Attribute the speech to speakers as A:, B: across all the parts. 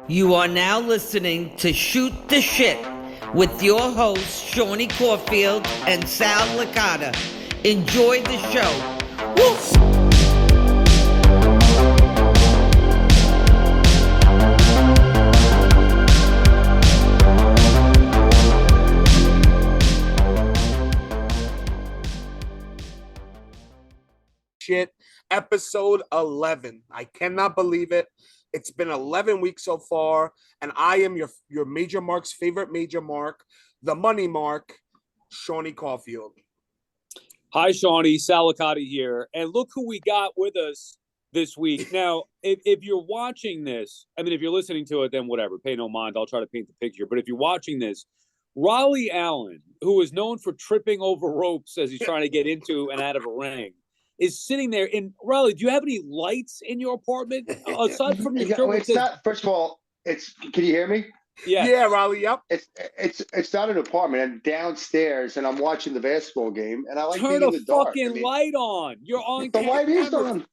A: You are now listening to Shoot the Shit with your hosts, Shawnee Caulfield and Sal Licata. Enjoy the show. Woo!
B: Shit, episode 11. I cannot believe it. It's been 11 weeks so far, and I am your Major Mark's favorite Major Mark, the Money Mark, Shawnee Caulfield.
C: Hi, Seany Sal here, and look who we got with us this week. Now, if you're watching this, I mean, if you're listening to it, then whatever, pay no mind. I'll try to paint the picture. But if you're watching this, Rollie Allen, who is known for tripping over ropes as he's trying to get into and out of a ring, is sitting there. In Rollie, do you have any lights in your apartment aside from your
D: well, it's not. First of all, it's. Can you hear me?
B: Yeah, Rollie. Yep.
D: It's not an apartment. I'm downstairs and I'm watching the basketball game, and I like
C: turn
D: being in the dark.
C: Fucking light on. You're on.
D: The light is on.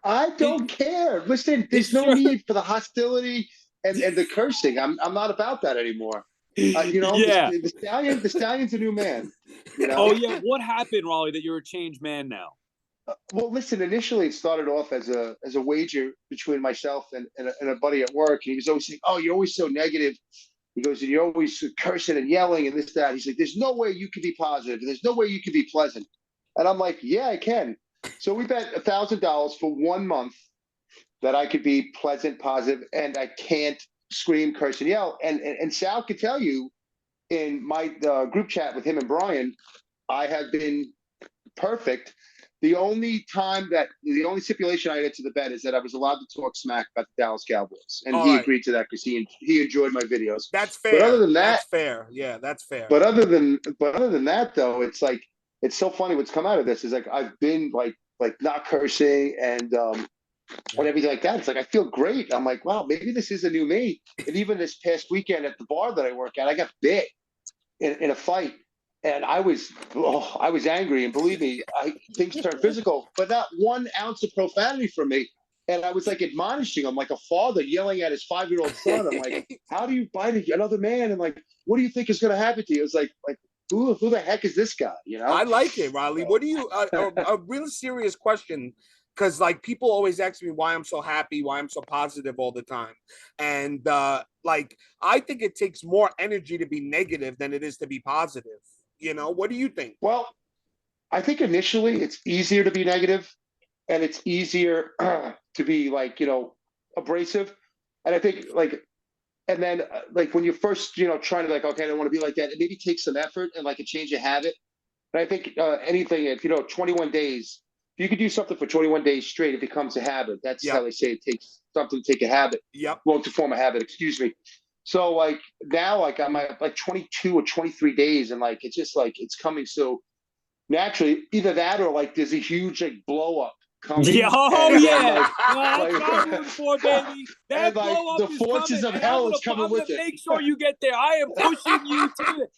D: I don't care. Listen, there's no need for the hostility and the cursing. I'm not about that anymore. The stallion's a new man. You know?
C: Oh yeah. What happened, Rollie, that you're a changed man now?
D: Well, listen, initially it started off as a wager between myself and a buddy at work. And he was always saying, "Oh, you're always so negative." He goes, "You're always cursing and yelling and this, that." He's like, "There's no way you can be positive. There's no way you can be pleasant." And I'm like, "Yeah, I can." So we bet $1,000 for 1 month that I could be pleasant, positive, and I can't scream, curse, and yell. And Sal could tell you in my group chat with him and Brian, I have been perfect. The only stipulation I had to the bet is that I was allowed to talk smack about the Dallas Cowboys, and he agreed to that because he enjoyed my videos.
B: That's fair.
D: But other than that,
B: that's fair. Yeah, that's fair.
D: But other than that, though, it's like it's so funny. What's come out of this is like I've been like not cursing and everything like that. It's like I feel great. I'm like, wow, maybe this is a new me. And even this past weekend at the bar that I work at, I got bit in a fight. And I was angry, and believe me, things turned physical, but not 1 ounce of profanity from me. And I was like admonishing him, like a father yelling at his 5-year-old son. I'm like, "How do you bite another man? And like, what do you think is going to happen to you?" It's like who the heck is this guy? You know?
B: I like it, Rollie. What do you? A real serious question, because like people always ask me why I'm so happy, why I'm so positive all the time, and like I think it takes more energy to be negative than it is to be positive. You know, what do you think?
D: Well, I think initially it's easier to be negative and it's easier to be abrasive. And I think and then when you're first, trying to okay, I don't want to be like that. It maybe takes some effort and a change of habit. And I think anything, if 21 days, if you could do something for 21 days straight, it becomes a habit. That's how they say it takes something to take a habit.
B: Yep.
D: Well, to form a habit, excuse me. So now I'm at 22 or 23 days and it's just it's coming so naturally. Either that or there's a huge blow up coming.
C: Yeah, that's what I'm looking for, baby. That blow up
D: the forces of hell is coming with it.
C: Make sure you get there. I am pushing you to it.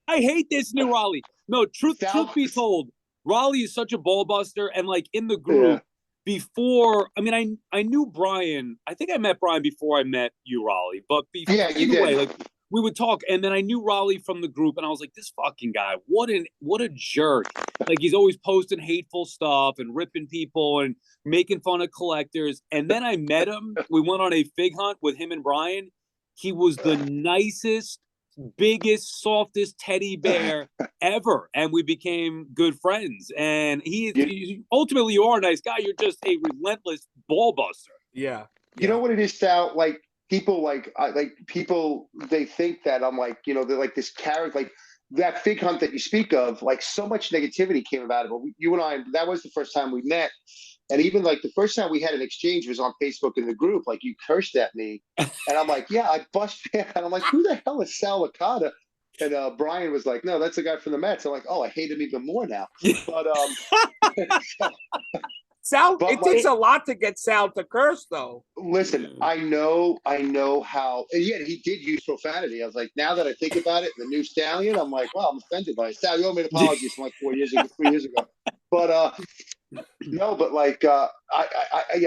C: I hate this new Rollie. No, truth be told, Rollie is such a ball buster, and in the group. Yeah. Before, I mean, I knew Brian. I think I met Brian before I met you, Rollie. But before, anyway, we would talk, and then I knew Rollie from the group, and I was like, this fucking guy, what a jerk! He's always posting hateful stuff and ripping people and making fun of collectors. And then I met him. We went on a fig hunt with him and Brian. He was the nicest, biggest, softest teddy bear ever, and we became good friends. And ultimately, you are a nice guy. You're just a relentless ball buster.
B: Yeah.
D: You know what it is, Sal? People people, they think that I'm they're this character, that fig hunt that you speak of. So much negativity came about it. But you and I, that was the first time we met. And even the first time we had an exchange was on Facebook in the group. You cursed at me, and I'm like, "Yeah, I bust back." And I'm like, "Who the hell is Sal Licata?" And Brian was like, "No, that's the guy from the Mets." I'm like, "Oh, I hate him even more now." But
B: Sal, it takes a lot to get Sal to curse, though.
D: Listen, I know how, and yet he did use profanity. I was like, now that I think about it, the new stallion, I'm like, wow, I'm offended by it. Sal, you owe me an apology from 3 years ago. But No, but like yeah,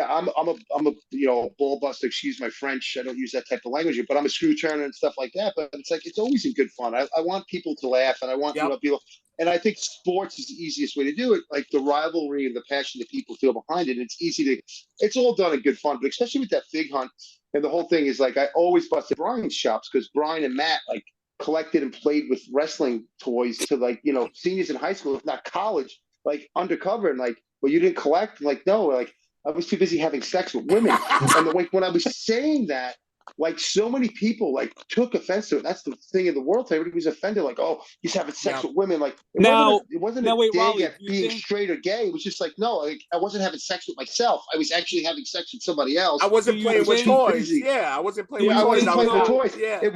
D: I'm a ball buster. Excuse my French. I don't use that type of language, but I'm a screw turner and stuff like that. But it's like it's always in good fun. I want people to laugh, and I want
B: Yep.
D: people. And I think sports is the easiest way to do it. Like the rivalry and the passion that people feel behind it. It's easy to. It's all done in good fun, but especially with that fig hunt and the whole thing is like I always busted Brian's shops because Brian and Matt like collected and played with wrestling toys to like seniors in high school, if not college, like undercover and like well, you didn't collect? I'm like, no, like I was too busy having sex with women. And like when I was saying that, like so many people like took offense to it. That's the thing in the world. Everybody was offended, like, oh, he's having sex with women. Like it wasn't a dig
C: Rollie,
D: at being straight or gay. It was just like, no, like I wasn't having sex with myself. I was actually having sex with somebody else.
B: I wasn't playing with toys. Yeah, I wasn't playing with toys.
D: I wasn't playing with toys.
B: Yeah.
D: It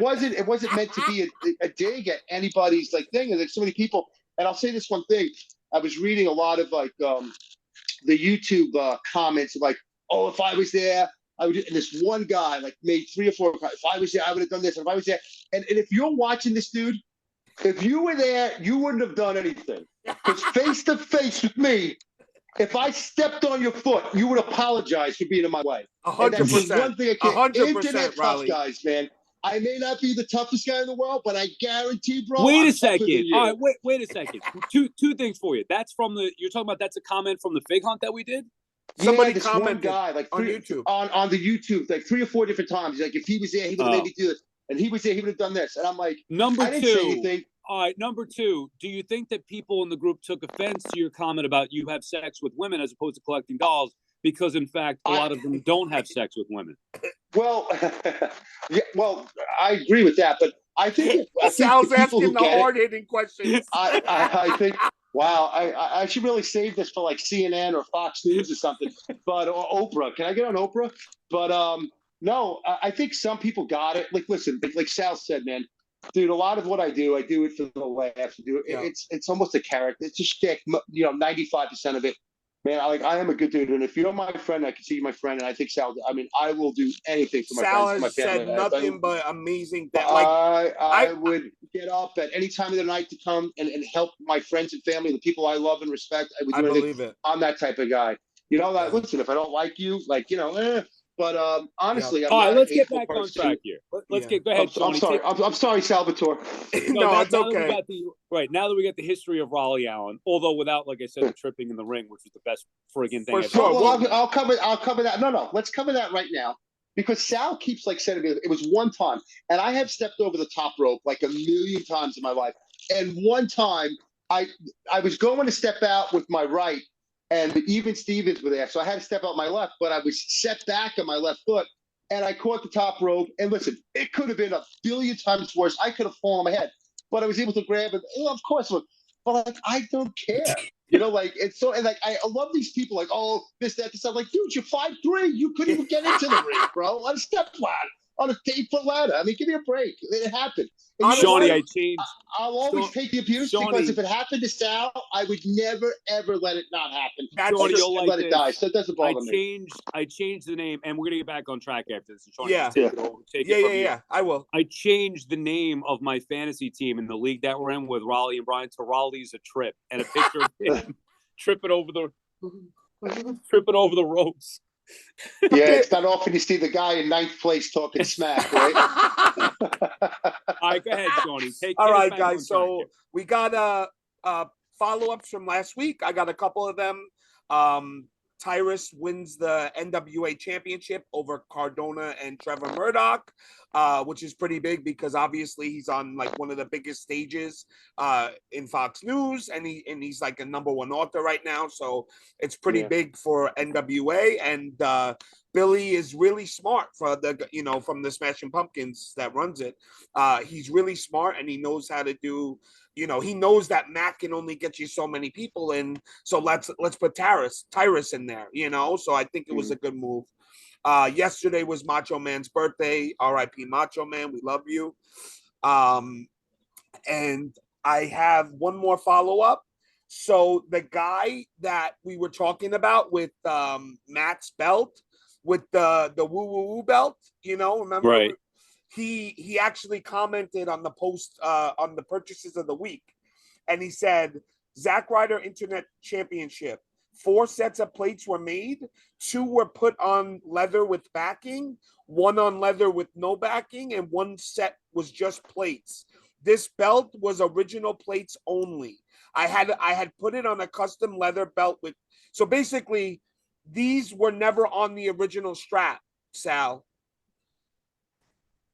D: wasn't meant to be a dig at anybody's like thing. And there's so many people. And I'll say this one thing. I was reading a lot of like the YouTube comments of like, oh, if I was there, I would. And this one guy like made 3 or 4. If I was there, I would have done this. And if I was there, and if you're watching this, dude, if you were there, you wouldn't have done anything. Because face to face with me, if I stepped on your foot, you would apologize for being in my way.
B: 100%.
D: One thing I can't.
B: 100%,
D: Internet tough
B: Rollie.
D: guys, man. I may not be the toughest guy in the world, but I guarantee, bro.
C: Wait a second. All right, wait a second. Two things for you. That's from you're talking about. That's a comment from the fig hunt that we did.
B: Somebody
D: this
B: commented
D: one guy, like
B: on YouTube,
D: on the YouTube, like 3 or 4 different times. He's like, if he was there, he would have made me do this, and he was there, he would have done this. And I'm like, I didn't say anything.
C: All right, number 2. Do you think that people in the group took offense to your comment about you have sex with women as opposed to collecting dolls? Because in fact, a lot of them don't have sex with women.
D: Well, yeah, well, I agree with that, but I think
B: Sal's
D: the people
B: asking the hard-hitting questions.
D: I think. Wow, I should really save this for like CNN or Fox News or something, but or Oprah. Can I get on Oprah? But no, I think some people got it. Like, listen, like Sal said, man, dude, a lot of what I do it for the laughs. It's almost a character. It's a shtick. 95% of it. Man, I am a good dude, and if you're my friend, I consider you my friend, and I think Sal. I mean, I will do anything for my
B: Sal
D: friends, for my family.
B: Said nothing but amazing. That
D: I would get up at any time of the night to come and help my friends and family, the people I love and respect. I would do anything. I'm that type of guy. Listen, if I don't like you, but honestly,
C: all right, let's get back on track here. Let's go ahead.
D: I'm sorry. I'm sorry, Salvatore.
B: No, it's okay.
C: Now that we got the history of Rollie Allen, although without, like I said, the tripping in the ring, which was the best friggin' thing.
B: For sure.
D: Well, I'll cover that. No, let's cover that right now. Because Sal keeps like saying to me, it was one time, and I have stepped over the top rope like a million times in my life. And one time, I was going to step out with my right, and even Stevens were there, so I had to step out my left, but I was set back on my left foot, and I caught the top rope. And listen, it could have been a billion times worse. I could have fallen on my head, but I was able to grab it. Of course, but like I don't care. It's so, and like I love these people, like, oh, this, that, this. I'm like, dude, you're 5'3", you couldn't even get into the ring, bro, on a step ladder, on a 8-foot ladder. I mean, give me a break. It happened.
C: Shawnee, I changed.
D: I'll always take the abuse because if it happened to Sal, I would never ever let it not happen.
C: Shawnee,
D: let it die. So it doesn't bother me.
C: I changed the name, and we're gonna get back on track after this.
B: Shawnee, yeah. I will.
C: I changed the name of my fantasy team in the league that we're in with Rollie and Brian to Rollie's a Trip, and a picture of him tripping over the ropes.
D: Yeah, it's not often you see the guy in 9th place talking smack, right?
C: All right, go ahead, Shawnee.
B: All right, guys. So we got follow-ups from last week. I got a couple of them. Tyrus wins the NWA championship over Cardona and Trevor Murdoch, which is pretty big because obviously he's on like one of the biggest stages in Fox News, and he's like a #1 author right now. So it's pretty big for NWA, and Billy is really smart for from the Smashing Pumpkins that runs it. He's really smart, and he knows how to do. He knows that Mac can only get you so many people in, so let's put Tyrus in there, So I think it was a good move. Yesterday was Macho Man's birthday. R.I.P. Macho Man, we love you. And I have one more follow-up. So the guy that we were talking about with Matt's belt, with the woo belt, remember?
C: Right.
B: He actually commented on the post on the purchases of the week, and he said, Zack Ryder Internet Championship, 4 sets of plates were made. 2 were put on leather with backing, 1 on leather with no backing, and 1 set was just plates. This belt was original plates only. I had put it on a custom leather belt with. So basically, these were never on the original strap, Sal.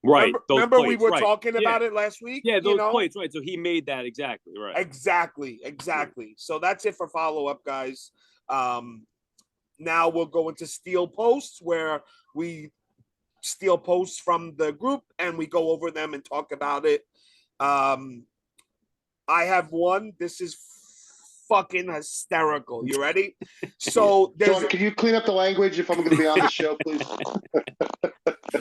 C: Right.
B: Remember
C: plates,
B: we were
C: right.
B: talking about it last week?
C: Yeah, those plates, right. So he made that exactly, right.
B: Exactly. So that's it for follow-up, guys. Now we'll go into steel posts, where we steal posts from the group and we go over them and talk about it. I have one. This is fucking hysterical. You ready? So
D: Sean, can you clean up the language if I'm going to be on the show, please?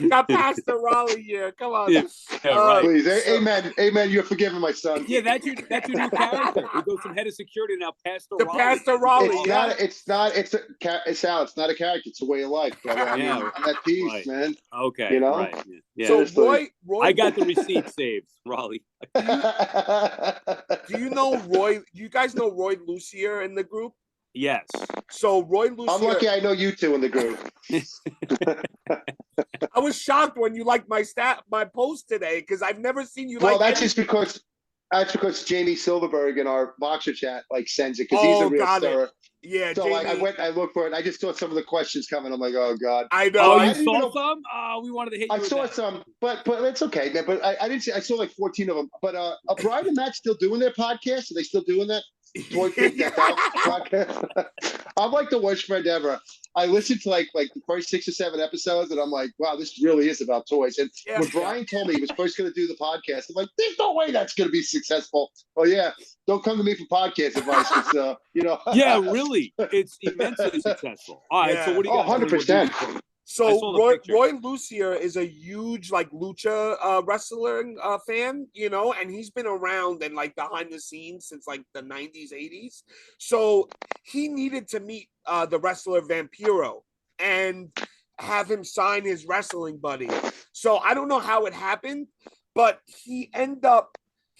B: Got past the Raleigh here. Come on.
C: Right.
D: Please. Amen. You're forgiven, my son.
C: Yeah, that's your new character. He goes from head of security now, Pastor Rollie.
B: Pastor Rollie.
D: It's not a character. It's a way of life, brother. I mean, I'm at peace,
C: right.
D: Man.
C: Okay.
D: You know?
C: Right. Yeah.
B: So Roy,
C: I got the receipt saved, Rollie.
B: Do you know Roy? You guys know Roy Lucier in the group?
C: Yes.
B: So Roy Lucier.
D: I'm lucky I know you two in the group.
B: I was shocked when you liked my post today, because I've never seen you.
D: Well, that's because Jamie Silverberg in our boxer chat sends it, because he's a real stirrer.
B: Yeah,
D: so
B: Jamie,
D: I looked for it. I just saw some of the questions coming. I'm like, oh god.
B: I know.
C: Oh, you saw some? We wanted to hit you.
D: I saw some, but it's okay, man. But I didn't see. I saw 14 of them. But are Brian and Matt still doing their podcast? Are they still doing that? Toy Pig, that podcast. I'm like the worst friend ever. I listened to like the first 6 or 7 episodes, and I'm like, wow, this really is about toys. And when Brian told me he was first going to do the podcast, I'm like, there's no way that's going to be successful. Oh yeah, don't come to me for podcast advice, because
C: Yeah, really, it's immensely successful. All right, so what do you got?
D: 100%.
B: So Roy Lucier is a huge lucha wrestling fan, and he's been around and behind the scenes since the 90s, 80s. So he needed to meet the wrestler Vampiro and have him sign his wrestling buddy. So I don't know how it happened, but he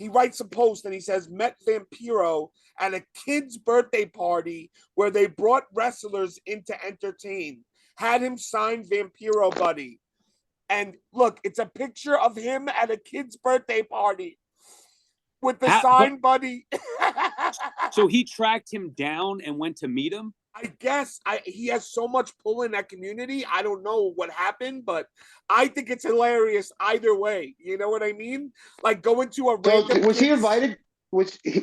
B: writes a post and he says, met Vampiro at a kid's birthday party where they brought wrestlers in to entertain. Had him sign Vampiro buddy. And look, it's a picture of him at a kid's birthday party with the signed buddy.
C: So he tracked him down and went to meet him?
B: I guess he has so much pull in that community. I don't know what happened, but I think it's hilarious either way. You know what I mean? Going to a random
D: was he invited? He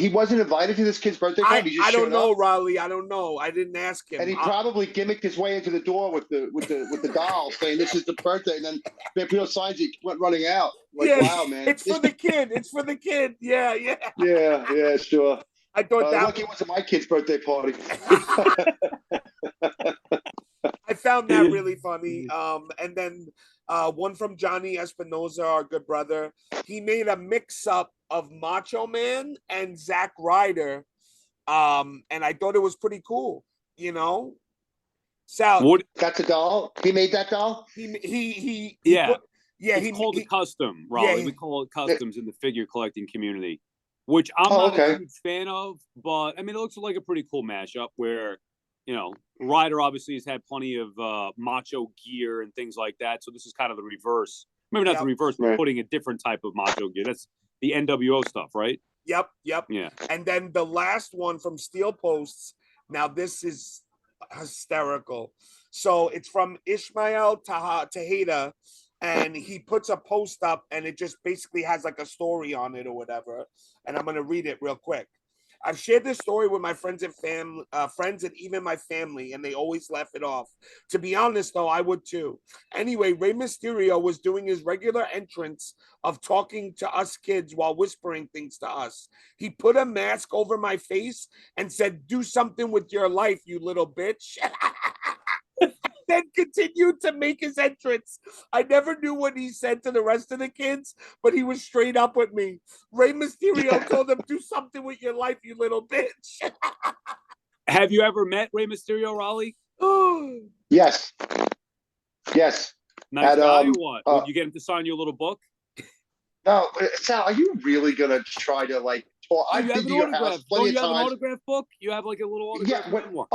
D: wasn't invited to this kid's birthday party?
B: I don't know, Rollie. I don't know. I didn't ask him.
D: And he probably gimmicked his way into the door with the doll, saying this is the birthday, and then Vampiro signs it, went running out. Wow, man.
B: It's for the kid. It's for the kid. Yeah.
D: Yeah, sure.
B: I thought that
D: lucky it wasn't my kid's birthday party.
B: I found that really funny. And then one from Johnny Espinoza, our good brother. He made a mix-up of Macho Man and Zack Ryder, and I thought it was pretty cool. Sal,
D: that's a doll. He made that doll.
B: He
C: called it custom, Rollie. We call it customs in the figure collecting community, which I'm not a huge fan of. But I mean, it looks like a pretty cool mashup where Ryder obviously has had plenty of macho gear and things like that. So this is kind of the reverse. Maybe not the reverse, but putting a different type of macho gear. That's the NWO stuff, right?
B: Yep.
C: Yeah.
B: And then the last one from Steel Posts. Now this is hysterical. So it's from Ishmael Tejeda, and he puts a post up, and it just basically has a story on it or whatever. And I'm gonna read it real quick. I've shared this story with my friends and friends and even my family, and they always laugh it off. To be honest, though, I would too. Anyway, Rey Mysterio was doing his regular entrance of talking to us kids while whispering things to us. He put a mask over my face and said, "Do something with your life, you little bitch." Then continued to make his entrance. I never knew what he said to the rest of the kids, but he was straight up with me. Rey Mysterio told him, "Do something with your life, you little bitch."
C: Have you ever met Rey Mysterio, Rollie?
D: Yes.
C: Nice guy or what? Did you get him to sign you a little book?
D: No, Sal, are you really gonna try to talk.
C: Dude,
D: I've
C: you have
D: been
C: an
D: to your
C: autograph.
D: house plenty
C: Don't you
D: of
C: have an
D: times.
C: autograph book? You have like a little autograph
D: Yeah.
C: memoir.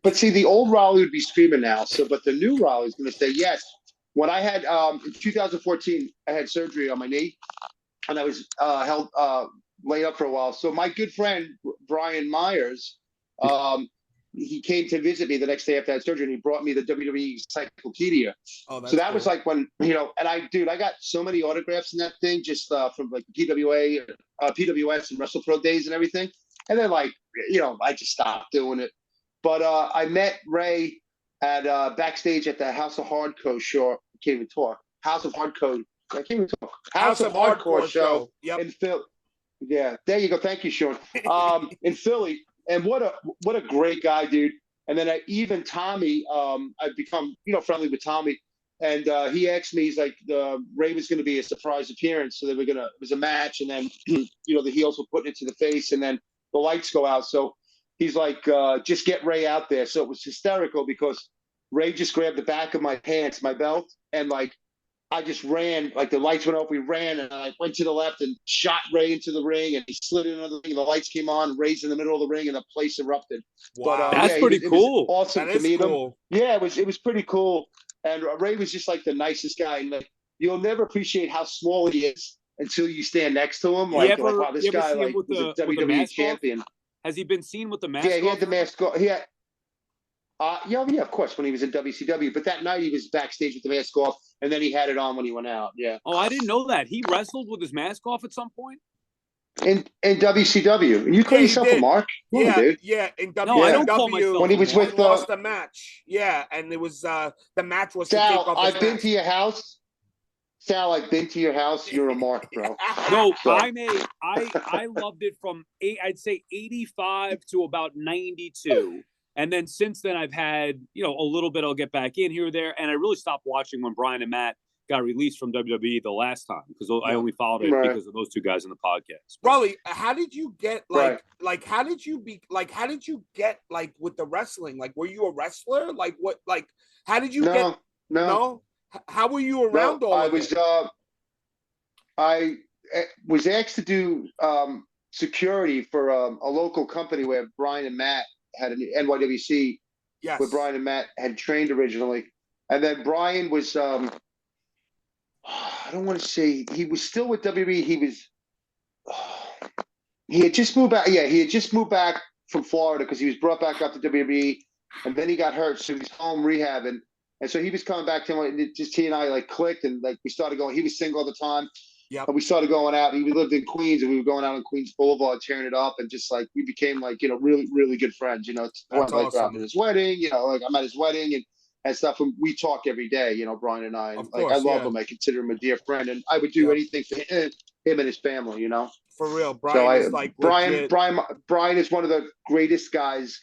D: But see, the old Rollie would be screaming now. So, but the new Rollie is going to say yes. When I had in 2014, I had surgery on my knee, and I was held laid up for a while. So my good friend Brian Myers, he came to visit me the next day after I had surgery, and he brought me the WWE Encyclopedia.
B: Oh, that's
D: So that
B: cool.
D: was like when, and I got so many autographs in that thing, just from like the PWA, PWS and WrestlePro days and everything. And then like, I just stopped doing it. But I met Ray at backstage at the House of Hardcore show. I can't even talk. House of Hardcore. I can't even talk. House of Hardcore show
B: Yep.
D: in Philly. Yeah, there you go. Thank you, Sean. In Philly, and what a great guy, dude. And then even Tommy, I've become friendly with Tommy, and he asked me, he's like, Ray was going to be a surprise appearance, so they were it was a match, and then the heels were putting it to the face, and then the lights go out, so he's like, just get Ray out there. So it was hysterical because Ray just grabbed the back of my pants, my belt, and like I just ran, like the lights went off, we ran, and I went to the left and shot Ray into the ring, and he slid into the ring, and the lights came on, Ray's in the middle of the ring, and the place erupted.
B: Wow.
D: But
C: That's pretty cool.
D: It was awesome
B: That
D: to
B: is
D: meet
B: cool.
D: him. Yeah, it was pretty cool. And Ray was just like the nicest guy, and like you'll never appreciate how small he is until you stand next to him. Like, wow, this guy
C: see him
D: like
C: with
D: was a
C: the
D: WWE
C: mask
D: champion.
C: Off? Has he been seen with the mask?
D: Yeah, he had
C: off?
D: the mask off. Yeah, of course, when he was in WCW. But that night he was backstage with the mask off, and then he had it on when he went out. Yeah.
C: Oh, I didn't know that. He wrestled with his mask off at some point?
D: In WCW. You call yourself a mark? Come on, dude.
B: Yeah. In WCW,
C: No, I don't call myself
D: when he was with
B: lost a match. Yeah, and it was the match was
D: Sal,
B: to take off his
D: I've been
B: mask.
D: to your house. Sal, I've been to your house. You're a mark, bro.
C: No,
D: So.
C: I loved it from I'd say 85 to about 92. And then since then I've had, a little bit I'll get back in here or there. And I really stopped watching when Brian and Matt got released from WWE the last time because I only followed it because of those two guys in the podcast.
B: Rollie, how did you get how did you get with the wrestling? Like, were you a wrestler? Like what? Like, how did you get? No. How were you around all of it?
D: I was asked to do security for a local company where Brian and Matt had an NYWC, where Brian and Matt had trained originally. And then Brian was, I don't want to say, he was still with WWE. He had just moved back. Yeah, he had just moved back from Florida because he was brought back up to WWE. And then he got hurt, so he was home rehabbing. And so he was coming back to him, and just he and I like clicked, and like we started going. He was single at the time, and we started going out. And we lived in Queens, and we were going out on Queens Boulevard, tearing it up, and just like we became like really really good friends. That's like awesome. At his wedding, like I'm at his wedding and stuff, and we talk every day. Brian and I, and I love him. I consider him a dear friend, and I would do anything for him and his family.
B: For real, Brian is like legit.
D: Brian is one of the greatest guys.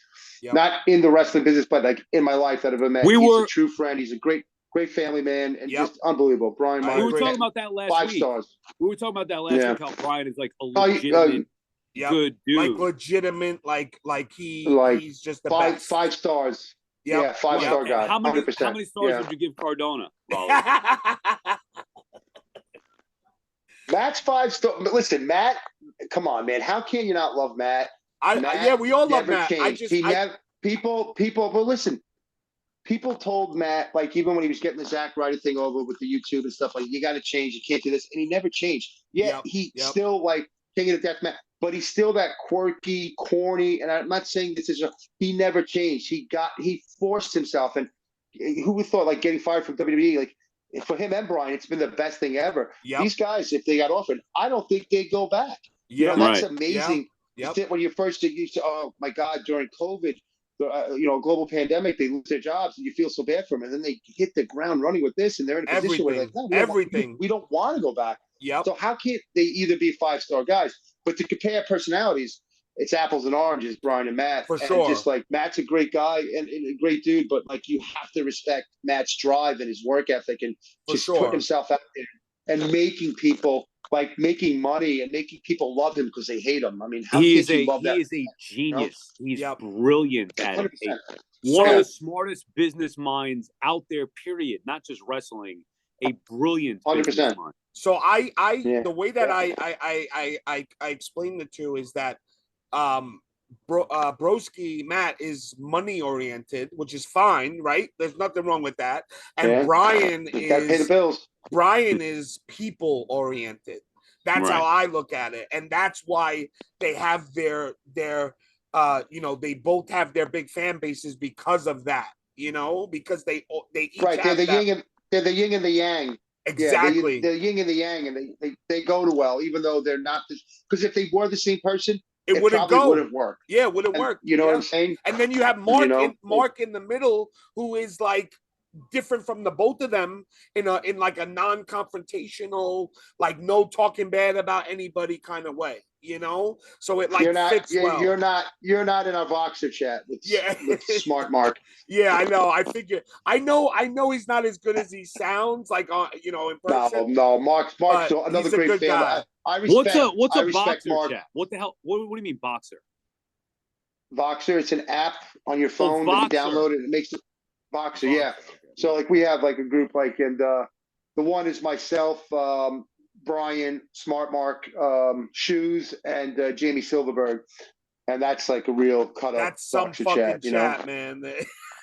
D: Not in the wrestling business, but like in my life that I've ever met. He's a true friend. He's a great family man, and just unbelievable. Brian,
C: we were talking about that last week. 5 stars. We were talking about that last week. How Brian is like a legitimate, good dude,
B: like legitimate, he's just the best.
D: 5 stars. Yeah, 5-star guy.
C: How many
D: 100%.
C: How many stars would you give Cardona?
D: Matt's 5 stars. But listen, Matt, come on, man. How can you not love Matt?
B: We all love Matt.
D: But listen, people told Matt, like even when he was getting the Zack Ryder thing over with the YouTube and stuff, like you got to change, you can't do this, and he never changed. Still like king of the death match, but he's still that quirky, corny. And I'm not saying this is he never changed. He forced himself, and who would thought like getting fired from WWE, like for him and Brian, it's been the best thing ever. These guys, if they got offered, I don't think they'd go back. That's amazing. When you first you say, oh my God, during COVID, global pandemic, they lose their jobs, and you feel so bad for them, and then they hit the ground running with this, and they're in a position where like, no, we don't want to go back. So how can't they either be 5-star guys? But to compare personalities, it's apples and oranges, Brian and Matt.
B: For sure.
D: Just like Matt's a great guy and a great dude, but like you have to respect Matt's drive and his work ethic and putting himself out there and making people. Like making money and making people love him because they hate him. I mean, how
C: he
D: can
C: is
D: you love that?
C: He is a genius. He's brilliant at
D: 100%.
C: it. One of the smartest business minds out there, period. Not just wrestling. a brilliant
D: 100%.
C: business mind.
B: So
D: Yeah.
B: the way that I explain the two is that Broski Matt is money oriented, which is fine, right? There's nothing wrong with that. And
D: Yeah.
B: Brian
D: Gotta pay the
B: is
D: bills.
B: people oriented. That's how I look at it, and that's why they have their they both have their big fan bases because of that. Because they each
D: Right.
B: have
D: They're the yin and the yang.
B: exactly.
D: Yeah, they're yin and the yang, and they go to well, even though they're not. Because if they were the same person,
B: It wouldn't
D: probably
B: go.
D: would have worked.
B: Yeah, it would have worked.
D: You know what I'm saying?
B: And then you have Mark in the middle, who is like different from the both of them in like a non-confrontational, like no talking bad about anybody kind of way. So it like fits well.
D: You're not in our Voxer chat with Smart Mark.
B: Yeah, I know. I figure. I know he's not as good as he sounds like in person.
D: No, Mark's another great fan.
B: Guy.
D: I respect.
C: What's a Voxer
D: Mark.
C: chat? What the hell? What do you mean Voxer?
D: Voxer, it's an app on your phone that you download it. It makes it Voxer, yeah. So like we have like a group and the one is myself, Brian, Smart Mark, Shoes, and Jamie Silverberg, and that's like a real cut up.
B: That's some
D: Voxer
B: fucking
D: chat,
B: man.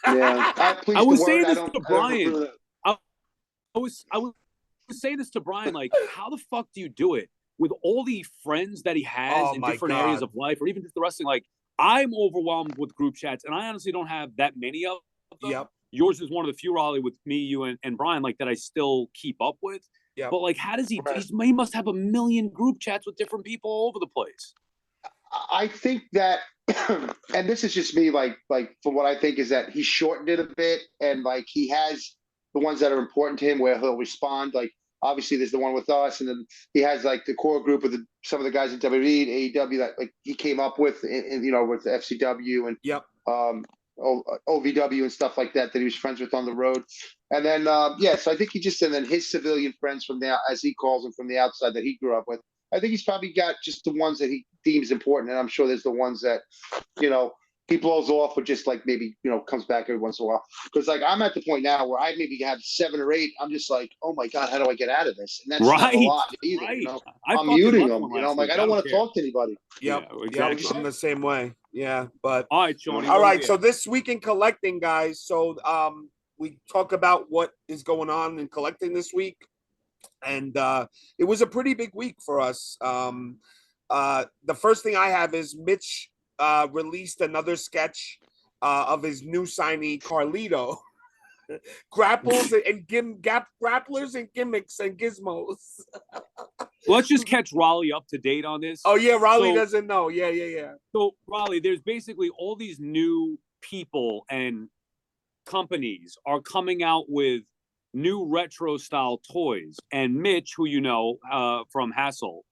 D: Yeah,
C: I was saying this to Brian. I was saying this to Brian, like, how the fuck do you do it with all the friends that he has in different areas of life, or even just the wrestling? Like, I'm overwhelmed with group chats, and I honestly don't have that many of them.
B: Yep.
C: Yours is one of the few, Rollie, with me, you, and Brian, like that I still keep up with.
B: Yeah.
C: But like, how does he? He must have a million group chats with different people all over the place.
D: I think that, and this is just me, like for what I think is that he shortened it a bit, and like he has the ones that are important to him where he'll respond. Like obviously there's the one with us, and then he has like the core group of some of the guys in WWE, AEW that like he came up with, with the FCW and OVW and stuff like that he was friends with on the road. And then so I think and then his civilian friends from there, as he calls them, from the outside that he grew up with. I think he's probably got just the ones that he deems important, and I'm sure there's the ones that he blows off, or just like maybe comes back every once in a while. Because like I'm at the point now where I maybe have 7 or 8. I'm just like, oh my god, how do I get out of this? And that's not a lot either.
C: Right.
D: I'm muting them. I'm like, I don't want to talk to anybody.
B: Yep. Yeah, exactly. I'm the same way. Yeah, but
C: all right, Seany.
B: All right, so this week in collecting, guys. So we talk about what is going on in collecting this week, and it was a pretty big week for us. The first thing I have is Mitch released another sketch of his new signee Carlito. Grapplers and gimmicks and gizmos.
C: Let's just catch Rollie up to date on this.
B: Oh yeah, Rollie doesn't know. Yeah.
C: So Rollie, there's basically all these new people and companies are coming out with new retro style toys, and Mitch, who from Hassel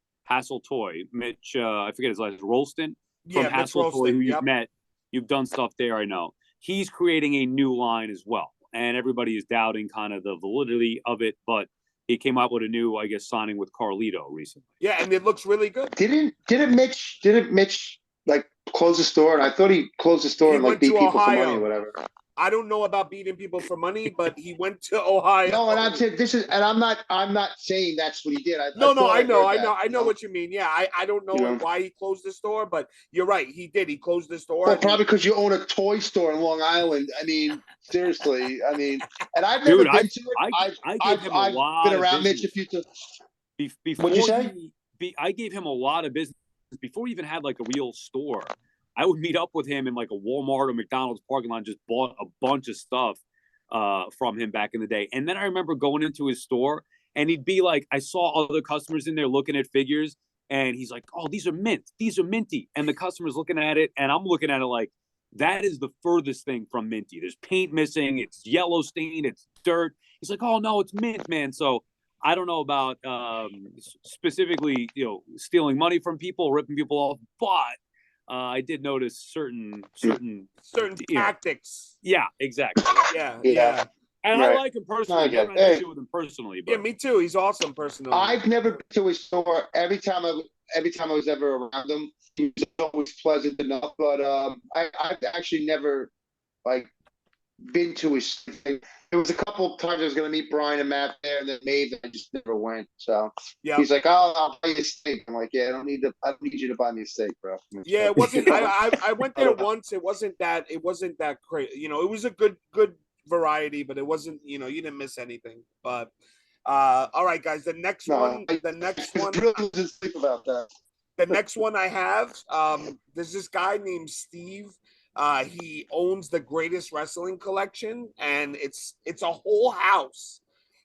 C: Toy, Mitch, I forget his last name, Rolston from Hassel Toy, who you've met, you've done stuff there, I know. He's creating a new line as well, and everybody is doubting kind of the validity of it, but he came out with a new, I guess, signing with Carlito recently.
B: Yeah, and it looks really good.
D: Didn't Mitch like close the store? And I thought he closed the store and like beat people for money or whatever.
B: I don't know about beating people for money, but he went to Ohio.
D: No, and I'm saying I'm not saying that's what he did. I
B: know what you mean. Yeah, I don't know why he closed the store, but you're right. He did. He closed the store.
D: Well, probably because you own a toy store in Long Island. I mean, seriously. I mean, and I've never been to it. I've been around Mitch a few times. What'd you say?
C: I gave him a lot of business before he even had like a real store. I would meet up with him in like a Walmart or McDonald's parking lot, and just bought a bunch of stuff from him back in the day. And then I remember going into his store, and he'd be like, I saw other customers in there looking at figures, and he's like, oh, these are minty. And the customer's looking at it, and I'm looking at it like, that is the furthest thing from minty. There's paint missing, it's yellow stained, it's dirt. He's like, oh no, it's mint, man. So I don't know about specifically, stealing money from people, ripping people off, but I did notice certain
B: tactics.
C: Yeah, exactly.
B: Yeah.
C: And I like him personally. I have an issue with him personally. But...
B: Yeah, me too. He's awesome personally.
D: I've never been to his store. Every time I was ever around him, he was always pleasant enough. But I've actually never like been to his. There was a couple of times I was going to meet Brian and Matt there, and then Maeve, and I just never went. So
B: Yeah.
D: he's like, "Oh, I'll buy you a steak." I'm like, "Yeah, I don't need you to buy me a steak, bro."
B: Yeah, it wasn't. I went there once. It wasn't that. It wasn't that crazy. You know, it was a good variety, but it wasn't. You know, you didn't miss anything. But all right, guys. The next one.
D: Really losing sleep about that.
B: The next one I have. There's this guy named Steve. He owns the Greatest Wrestling Collection, and it's a whole house,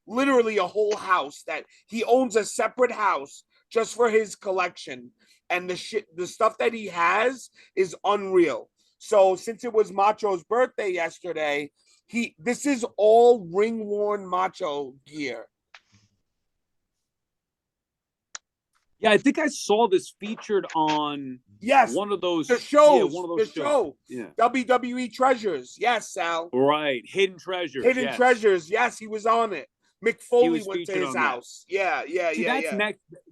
B: literally a whole house that he owns, a separate house just for his collection. And the stuff that he has is unreal. So since it was Macho's birthday yesterday, this is all ring-worn Macho gear.
C: Yeah, I think I saw this featured on one of those
B: shows. Yeah,
C: one of those shows. Yeah.
B: WWE Treasures. Yes, Sal.
C: Right. Hidden Treasures.
B: Treasures. Yes, he was on it. Mick Foley went to his house. Yeah.
C: See,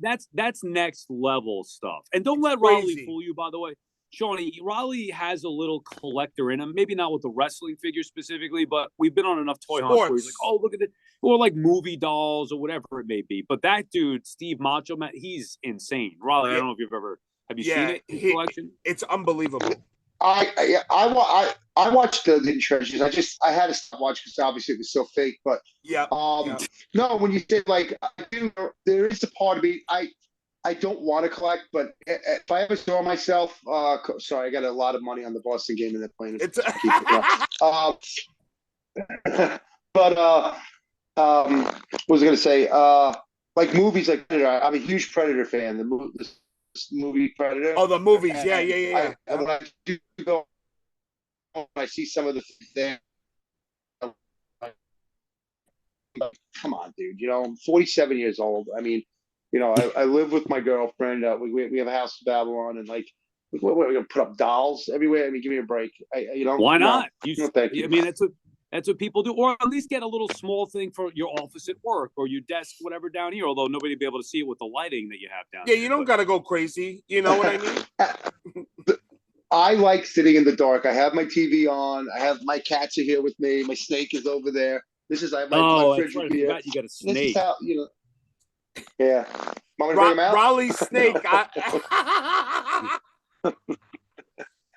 C: that's next level stuff. And don't let Rollie fool you, by the way. Seany, Rollie has a little collector in him. Maybe not with the wrestling figure specifically, but we've been on enough toy hunts where he's like, oh, look at it. Or like movie dolls or whatever it may be. But that dude, Steve Macho Man, he's insane. Rollie, I don't know if have you seen it, his collection?
B: It's unbelievable.
D: I watched the Hidden Treasures. I had to stop watching because obviously it was so fake. But no, when you said like, there is a part of me I don't want to collect, but if I ever saw myself, sorry, I got a lot of money on the Boston game and they're playing. What was I going to say? Like movies, like Predator. I'm a huge Predator fan. The movie Predator.
B: Oh, the movies, yeah.
D: When I do go, I see some of the there. Come on, dude. You know, I'm 47 years old. I mean. You know, I live with my girlfriend. We have a house in Babylon, and like, we're gonna put up dolls everywhere. I mean, give me a break.
C: Why not?
D: Thank you.
C: I mean, that's what people do, or at least get a little small thing for your office at work or your desk, whatever down here. Although nobody will be able to see it with the lighting that you have down.
B: Yeah, you don't gotta go crazy. You know what I mean?
D: I like sitting in the dark. I have my TV on. I have my cats are here with me. My snake is over there. This is my fridge
C: right. You got a snake.
D: This is how Yeah.
B: Rollie snake.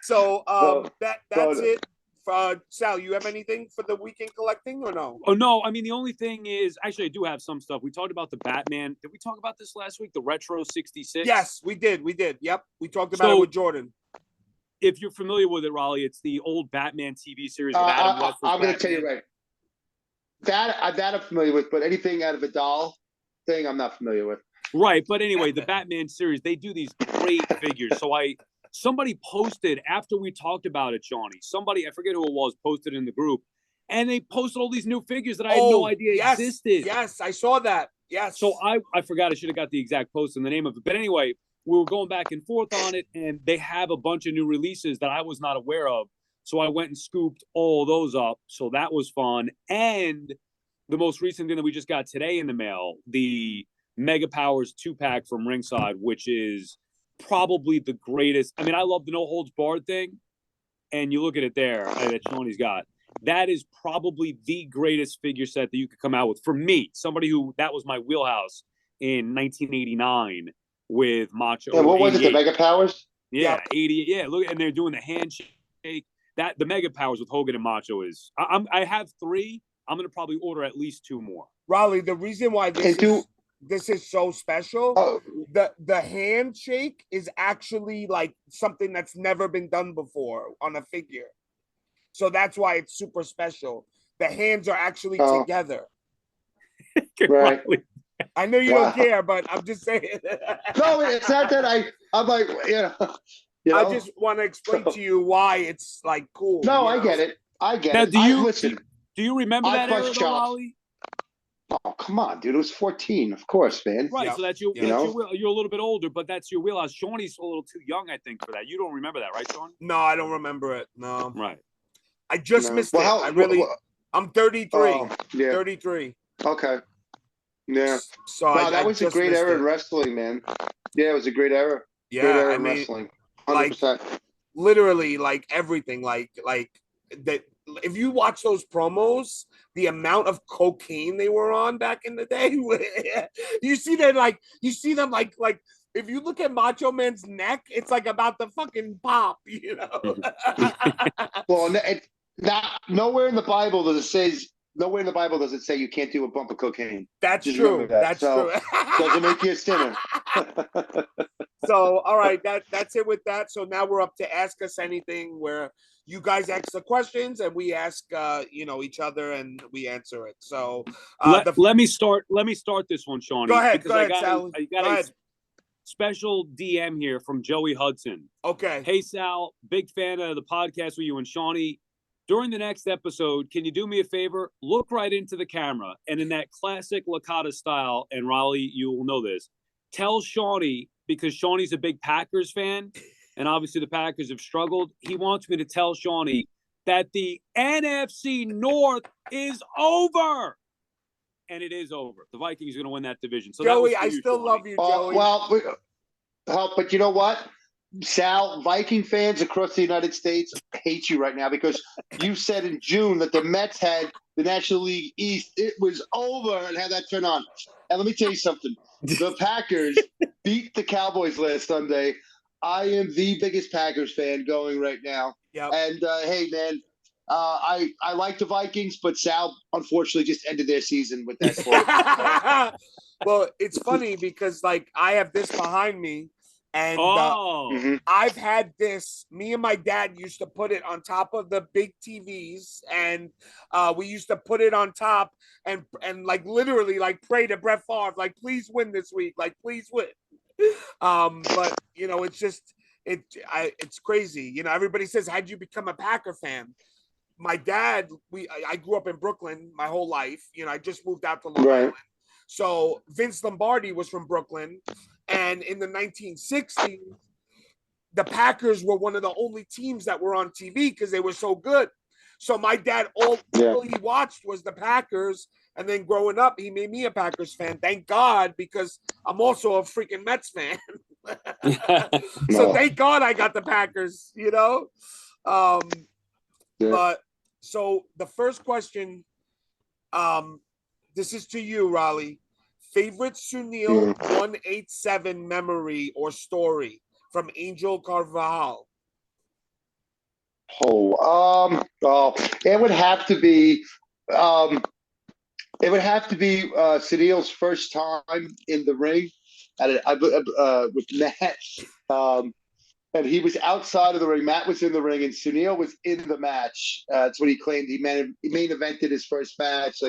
B: So that's it. Sal, you have anything for the weekend collecting or no?
C: Oh no, I mean the only thing is actually I do have some stuff. We talked about the Batman. Did we talk about this last week? The Retro 66?
B: Yes, we did. Yep. We talked about it with Jordan.
C: If you're familiar with it, Rollie, it's the old Batman TV series with Adam West.
D: I'm going to tell you right. That I'm familiar with, but anything out of a doll thing I'm not familiar with.
C: Right, but anyway, the Batman series, they do these great figures. So somebody posted after we talked about it, Seany. Somebody, I forget who it was, posted in the group, and they posted all these new figures that I had no idea existed.
B: Yes, I saw that. Yes.
C: So I forgot, I should have got the exact post and the name of it. But anyway, we were going back and forth on it, and they have a bunch of new releases that I was not aware of. So I went and scooped all those up. So that was fun. And the most recent thing that we just got today in the mail, the Mega Powers 2-pack from Ringside, which is probably the greatest. I mean, I love the no holds barred thing, and you look at it there that Seany's got. That is probably the greatest figure set that you could come out with for me. Somebody who that was my wheelhouse in 1989 with Macho.
D: Yeah, what was it? The Mega Powers?
C: Yeah, 80. Yeah, look, and they're doing the handshake. That the Mega Powers with Hogan and Macho is. I have 3. I'm gonna probably order at least 2 more.
B: Rollie, the reason why this is so special. The handshake is actually like something that's never been done before on a figure. So that's why it's super special. The hands are actually together.
D: Right.
B: I know you don't care, but I'm just saying.
D: No, it's not that I'm like,
B: I just want to explain to you why it's like cool.
D: No, I get it.
C: Now, do you remember that era, Rollie?
D: Oh, come on, dude. It was 14, of course, man.
C: Right, so that's your you're a little bit older, but that's your wheelhouse. Seany's a little too young, I think, for that. You don't remember that, right, Seany?
B: No, I don't remember it. No.
C: Right.
B: I just missed it. I'm 33. 33.
D: Okay. Yeah.
B: So
D: that was a great era in wrestling, man. Yeah, it was a great era.
B: Yeah,
D: great era in wrestling. 100%.
B: Like literally, like everything, like that. if you watch those promos, the amount of cocaine they were on back in the day, you see them like if you look at Macho Man's neck, it's like about to fucking pop, you know.
D: Well, not nowhere in the Bible does it say. Nowhere in the Bible does it say you can't do a bump of cocaine.
B: That's
D: Just
B: true.
D: remember that.
B: That's
D: so,
B: true.
D: Doesn't make you a sinner.
B: So, all right, that's it with that. So now we're up to Ask Us Anything, where you guys ask the questions and we ask, each other and we answer it. So
C: let me start this one, Shawnee.
B: Go ahead,
C: because
B: Sal.
C: I got a special DM here from Joey Hudson.
B: Okay.
C: Hey, Sal, big fan of the podcast with you and Shawnee. During the next episode, can you do me a favor? Look right into the camera, and in that classic Licata style, and Rollie, you will know this, tell Shawnee, because Shawnee's a big Packers fan, and obviously the Packers have struggled. He wants me to tell Shawnee that the NFC North is over. And it is over. The Vikings are going to win that division. So
B: Joey,
C: I
B: still love you, Joey.
D: But you know what? Sal, Viking fans across the United States hate you right now because you said in June that the Mets had the National League East. It was over and had that turn on. And let me tell you something. The Packers beat the Cowboys last Sunday. I am the biggest Packers fan going right now.
B: Yep.
D: And, hey, man, I like the Vikings, but Sal, unfortunately, just ended their season with that score.
B: Well, it's funny because, like, I have this behind me. And I've had this. Me and my dad used to put it on top of the big TVs, and we used to put it on top and like literally like pray to Brett Favre, like please win this week, like please win. But it's just it's crazy. Everybody says, how'd you become a Packer fan? My dad, I grew up in Brooklyn my whole life. I just moved out to Long Island. So Vince Lombardi was from Brooklyn. And in the 1960s, the Packers were one of the only teams that were on TV because they were so good. So my dad, all he watched was the Packers. And then growing up, he made me a Packers fan. Thank God, because I'm also a freaking Mets fan. So thank God I got the Packers, But so the first question, this is to you, Rollie. Favorite Sunil 187 memory or story from Angel Carvajal?
D: It would have to be Sunil's first time in the ring with Matt. And he was outside of the ring. Matt was in the ring, and Sunil was in the match. That's what he claimed. He main evented his first match,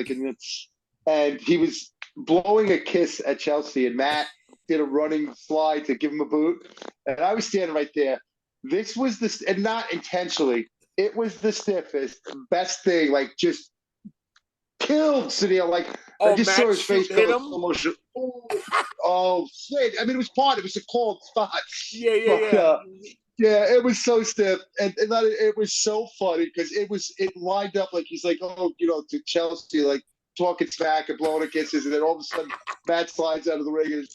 D: and he was blowing a kiss at Chelsea, and Matt did a running slide to give him a boot, and I was standing right there. This was and not intentionally, it was the stiffest, best thing, like just killed Sunil. I just saw his face
B: hit
D: come almost. Oh, shit. I mean, it was a cold spot.
B: Yeah.
D: Yeah, it was so stiff, and it was so funny because it lined up like he's like, to Chelsea, like talking smack and blowing the kisses, and then all of a sudden Matt slides out of the ring and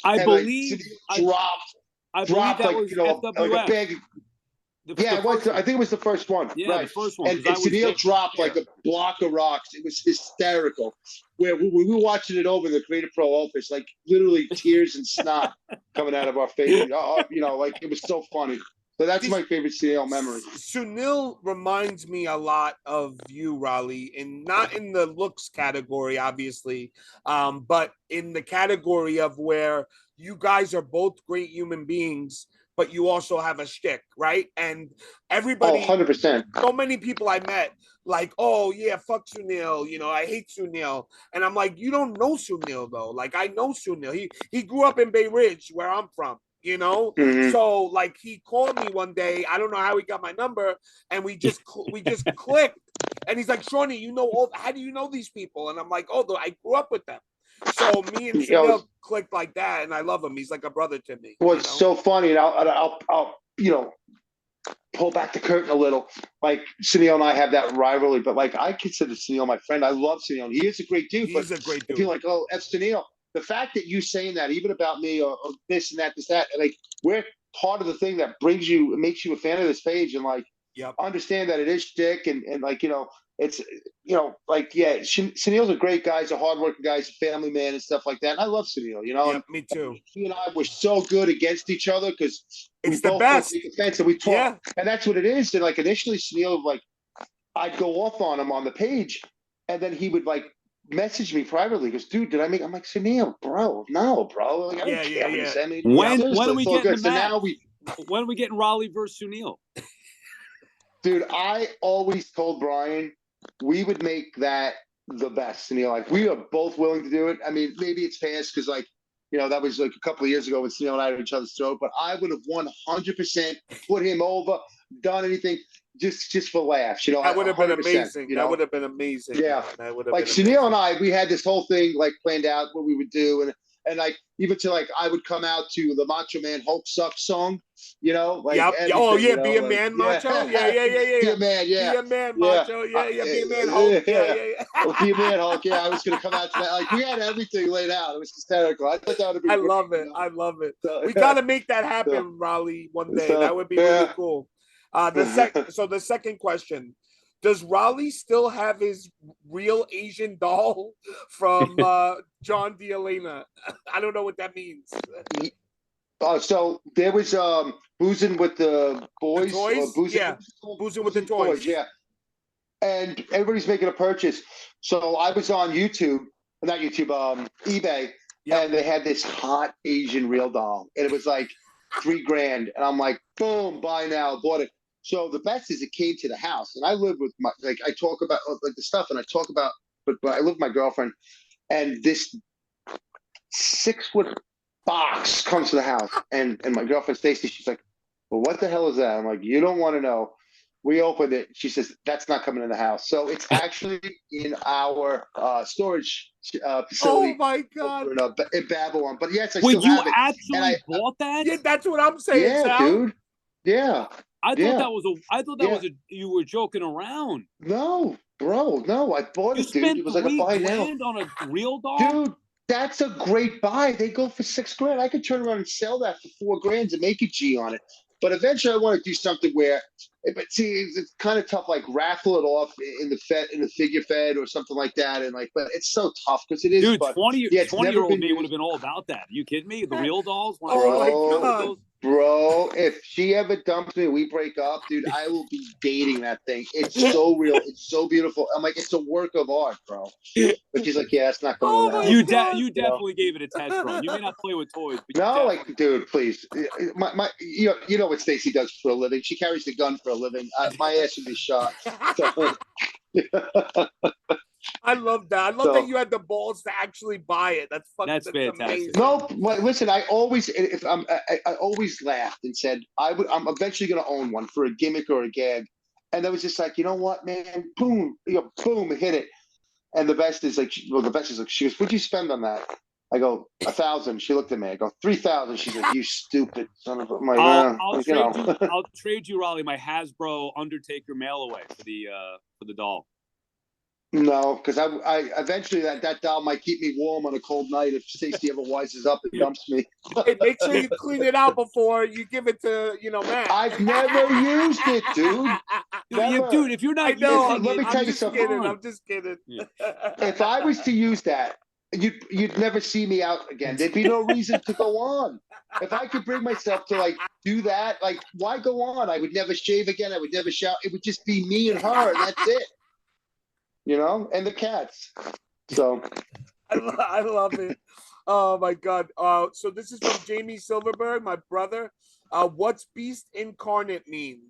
C: I believe
D: dropped
C: that was FWF.
D: like a big. It was. I think it was the first one.
C: Yeah,
D: right.
C: The first one.
D: And Sunil dropped like a block of rocks. It was hysterical. Where we were watching it over in the Creative Pro office, like literally tears and snot coming out of our faces. Like it was so funny. So that's my favorite Sunil memory.
B: Sunil reminds me a lot of you, Rollie, and not in the looks category, obviously, but in the category of where you guys are both great human beings, but you also have a shtick, right? And everybody,
D: 100%.
B: So many people I met, like, oh yeah, fuck Sunil, I hate Sunil, and I'm like, you don't know Sunil though. Like I know Sunil. He grew up in Bay Ridge, where I'm from.
D: Mm-hmm.
B: So like he called me one day. I don't know how he got my number, and we just clicked. And he's like, Shawnee, how do you know these people? And I'm like, oh, I grew up with them. So me and Sunil clicked like that, and I love him. He's like a brother to me.
D: Well, it's so funny, and I'll pull back the curtain a little. Like Sunil and I have that rivalry, but like I consider Sunil my friend. I love Sunil. He is a great dude.
B: He's a great dude.
D: I feel like, oh, F Sunil. The fact that you saying that, even about me or this and that, like we're part of the thing that makes you a fan of this page, and like
B: Yep.
D: understand that it is shtick and like, it's, like, yeah, Sunil's a great guy. He's a hardworking guy. He's a family man and stuff like that. And I love Sunil,
B: Yeah,
D: and
B: me too.
D: he and I were so good against each other because we
B: It's the
D: both
B: best.
D: take offense and we talk.
B: Yeah.
D: And that's what it is. And like initially Sunil, like I'd go off on him on the page and then he would like message me privately. He goes, dude, did I make? I'm like, Sunil, bro, no, bro. Like, I don't care what you say. I mean,
C: When
D: seriously,
C: are we
D: it's all
C: getting
D: good.
C: the
D: So
C: match?
D: now
C: When are we getting Rollie versus Sunil?
D: dude, I always told Brian we would make that the best. Sunil, like we are both willing to do it. I mean, maybe it's fast because like, that was like a couple of years ago when Sunil and I were each other's throat, but I would have 100% put him over, done anything just for laughs.
B: That would have been
D: 100%,
B: amazing. That would have been amazing.
D: Yeah.
B: That would have
D: Like
B: been
D: Sunil
B: amazing.
D: and I, we had this whole thing like planned out what we would do, and like even to like I would come out to the Macho Man Hulk Sucks song, like
B: Yep.
D: everything,
B: Oh yeah, be a
D: like,
B: man, Macho. Yeah.
D: Be a man, yeah.
B: Be a man,
D: Yeah.
B: Macho. Yeah. Be a man, Hulk. Yeah.
D: Be a man, Hulk. Yeah, I was gonna come out to that. Like we had everything laid out. It was hysterical. I thought that would be.
B: I
D: great,
B: love it. I love it.
D: So,
B: We got to make that happen, Rollie, one day.
D: So,
B: That would be really cool. So the second question. Does Rollie still have his real Asian doll from John DeLena? I don't know what that means.
D: So there was boozing with the boys.
B: The toys? Boozing with the toys.
D: Yeah. And everybody's making a purchase. So I was on YouTube, not YouTube, eBay, and they had this hot Asian real doll, and it was like $3,000, and I'm like, boom, buy now, bought it. So the best is it came to the house, and I live with I talk about like the stuff, and I talk about, but I live with my girlfriend, and this 6-foot box comes to the house, and my girlfriend Stacy, she's like, well, what the hell is that? I'm like, you don't want to know. We opened it. She says, that's not coming in the house. So it's actually in our storage facility.
B: Oh my God.
D: In Babylon. But yes, I
C: Wait,
D: still
C: you
D: have it.
C: actually bought that?
B: Yeah, that's what I'm saying,
D: Yeah,
B: Sal.
D: dude. Yeah.
C: I thought that was you were joking around.
D: No, bro. No, I bought it, dude. It was like a buy now.
C: $3,000 on a real doll?
D: Dude, that's a great buy. They go for $6,000. I could turn around and sell that for $4,000 and make a G on it. But eventually, I want to do something where, but see, it's kind of tough. Like raffle it off in the figure fed, or something like that. And like, but it's so tough because it is.
C: Dude,
D: but
C: 20-year-old me would have been all about that. Are you kidding me? The real dolls?
B: Oh my God.
D: Bro, if she ever dumps me, we break up, dude, I will be dating that thing. It's so real. It's so beautiful. I'm like, it's a work of art, bro. But she's like, yeah, it's not going to happen.
C: You definitely gave it a test run. You may not play with toys, but
D: no, like, dude, please. You know what Stacy does for a living. She carries the gun for a living. My ass would be shot. So,
B: I love that. I love that you had the balls to actually buy it. That's fantastic. Amazing.
D: No, listen. I always laughed and said I'm eventually going to own one for a gimmick or a gag, and I was just like, you know what, man? Boom, boom, hit it. And the best is like, she goes, what'd you spend on that? I go, 1,000. She looked at me. I go, 3,000. She's like, you stupid son of a. I'm like,
C: I'll trade you, Rollie, my Hasbro Undertaker mail away for the doll.
D: No, because I eventually that doll might keep me warm on a cold night if Stacey ever wises up and dumps me.
B: Hey, make sure you clean it out before you give it to Matt.
D: I've never used it, dude.
C: Dude, if you're not
D: let me tell you something.
B: I'm just kidding.
C: Yeah.
D: If I was to use that, you'd never see me out again. There'd be no reason to go on. If I could bring myself to like do that, like why go on? I would never shave again. I would never shower. It would just be me and her, and that's it. And the cats. So
B: I love it. Oh my God. So this is from Jamie Silverberg, my brother. What's beast incarnate mean?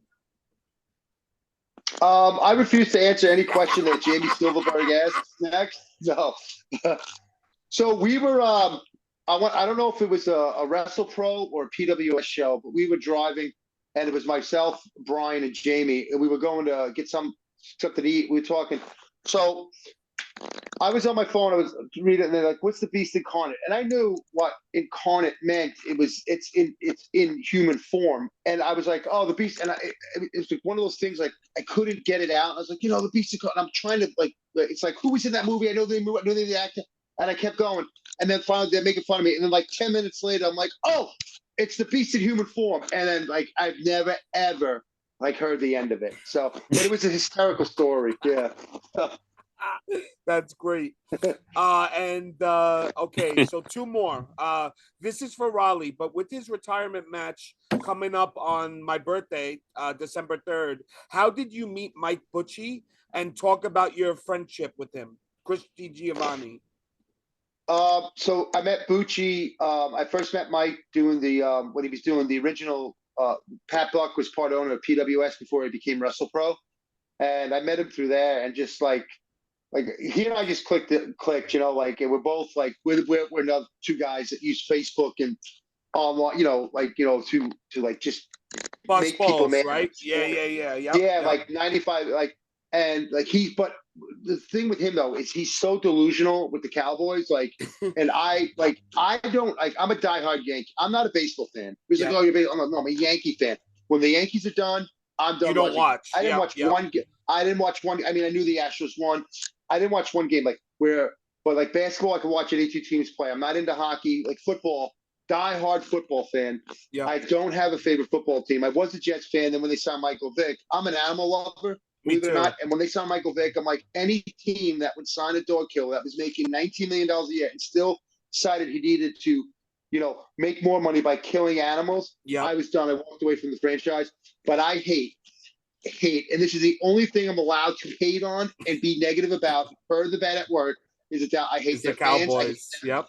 D: I refuse to answer any question that Jamie Silverberg asks next. No. So we were I don't know if it was a WrestlePro or a PWS show, but we were driving, and it was myself, Brian, and Jamie, and we were going to get something to eat. We were talking. So I was on my phone. I was reading, and they're like, "What's the beast incarnate?" And I knew what incarnate meant. It's in human form. And I was like, "Oh, the beast." And it's like one of those things. Like I couldn't get it out. I was like, the beast incarnate. And I'm trying to like. It's like, who was in that movie? I know the actor. And I kept going. And then finally, they're making fun of me. And then like 10 minutes later, I'm like, "Oh, it's the beast in human form." And then like I've never ever like heard the end of it. So, but it was a hysterical story. Yeah.
B: That's great. Okay, so two more. This is for Rollie, but with his retirement match coming up on my birthday, December 3rd, how did you meet Mike Bucci and talk about your friendship with him, Christy Giovanni?
D: So I met Bucci. I first met Mike doing the when he was doing the original. Pat Buck was part owner of PWS before he became WrestlePro, and I met him through there. And just like he and I just clicked, you know, like, and we're both like we're another two guys that use Facebook and online, you know, like, you know, to like just
B: Bus
D: make people
B: balls,
D: mad.
B: right? Yeah.
D: Yeah,
B: Yep.
D: like 95, like, and like but the thing with him though is he's so delusional with the Cowboys, like, and I don't like. I'm a diehard Yankee. I'm not a baseball fan. He's like, oh, you're baseball. I'm a Yankee fan. When the Yankees are done, I'm done.
B: You don't watch.
D: I didn't watch one. I didn't watch one. I mean, I knew the Astros won. I didn't watch one game, like but like basketball, I can watch any two teams play. I'm not into hockey, like football. Die-hard football fan.
B: Yeah.
D: I don't have a favorite football team. I was a Jets fan. Then when they signed Michael Vick, I'm an animal lover.
B: Me
D: Believe it or not. And when they signed Michael Vick, I'm like, any team that would sign a dog killer that was making $19 million a year and still decided he needed to, you know, make more money by killing animals.
B: Yeah.
D: I was done. I walked away from the franchise. But I hate, and this is the only thing I'm allowed to hate on and be negative about per the bet at work, is that I hate
B: the
D: fans.
B: Cowboys. Yep.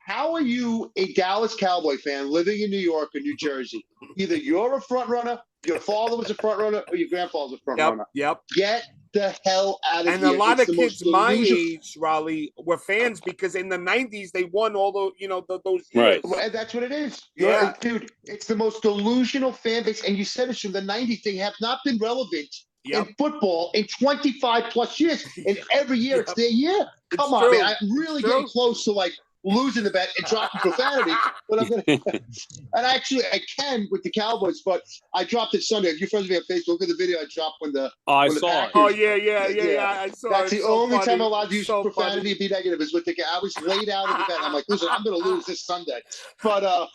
D: How are you a Dallas Cowboy fan living in New York or New Jersey? Either you're a front runner, your father was a front runner, or your grandfather was a front runner.
B: Yep.
D: Get the hell out of
B: and
D: here.
B: And a lot of kids my age, Rollie, were fans because in the 90s they won all those years.
D: Right. That's what it is.
B: Yeah.
D: Dude, it's the most delusional fan base. And you said it's from the 90s. They have not been relevant in football in 25 plus years. And every year it's their year. Come on, man. I'm really getting close to like losing the bet and dropping profanity, but I'm gonna. And actually, I can with the Cowboys, but I dropped it Sunday. If you're friends with me on Facebook, look at the video I dropped when the.
C: I
D: when
C: saw
D: Packers,
C: it.
B: Oh yeah. I saw.
D: That's
B: it.
D: the
B: so
D: only
B: funny.
D: time I'm allowed to use profanity
B: funny.
D: and be negative is with the. I was laid out in the bet. I'm like, listen, I'm gonna lose this Sunday, but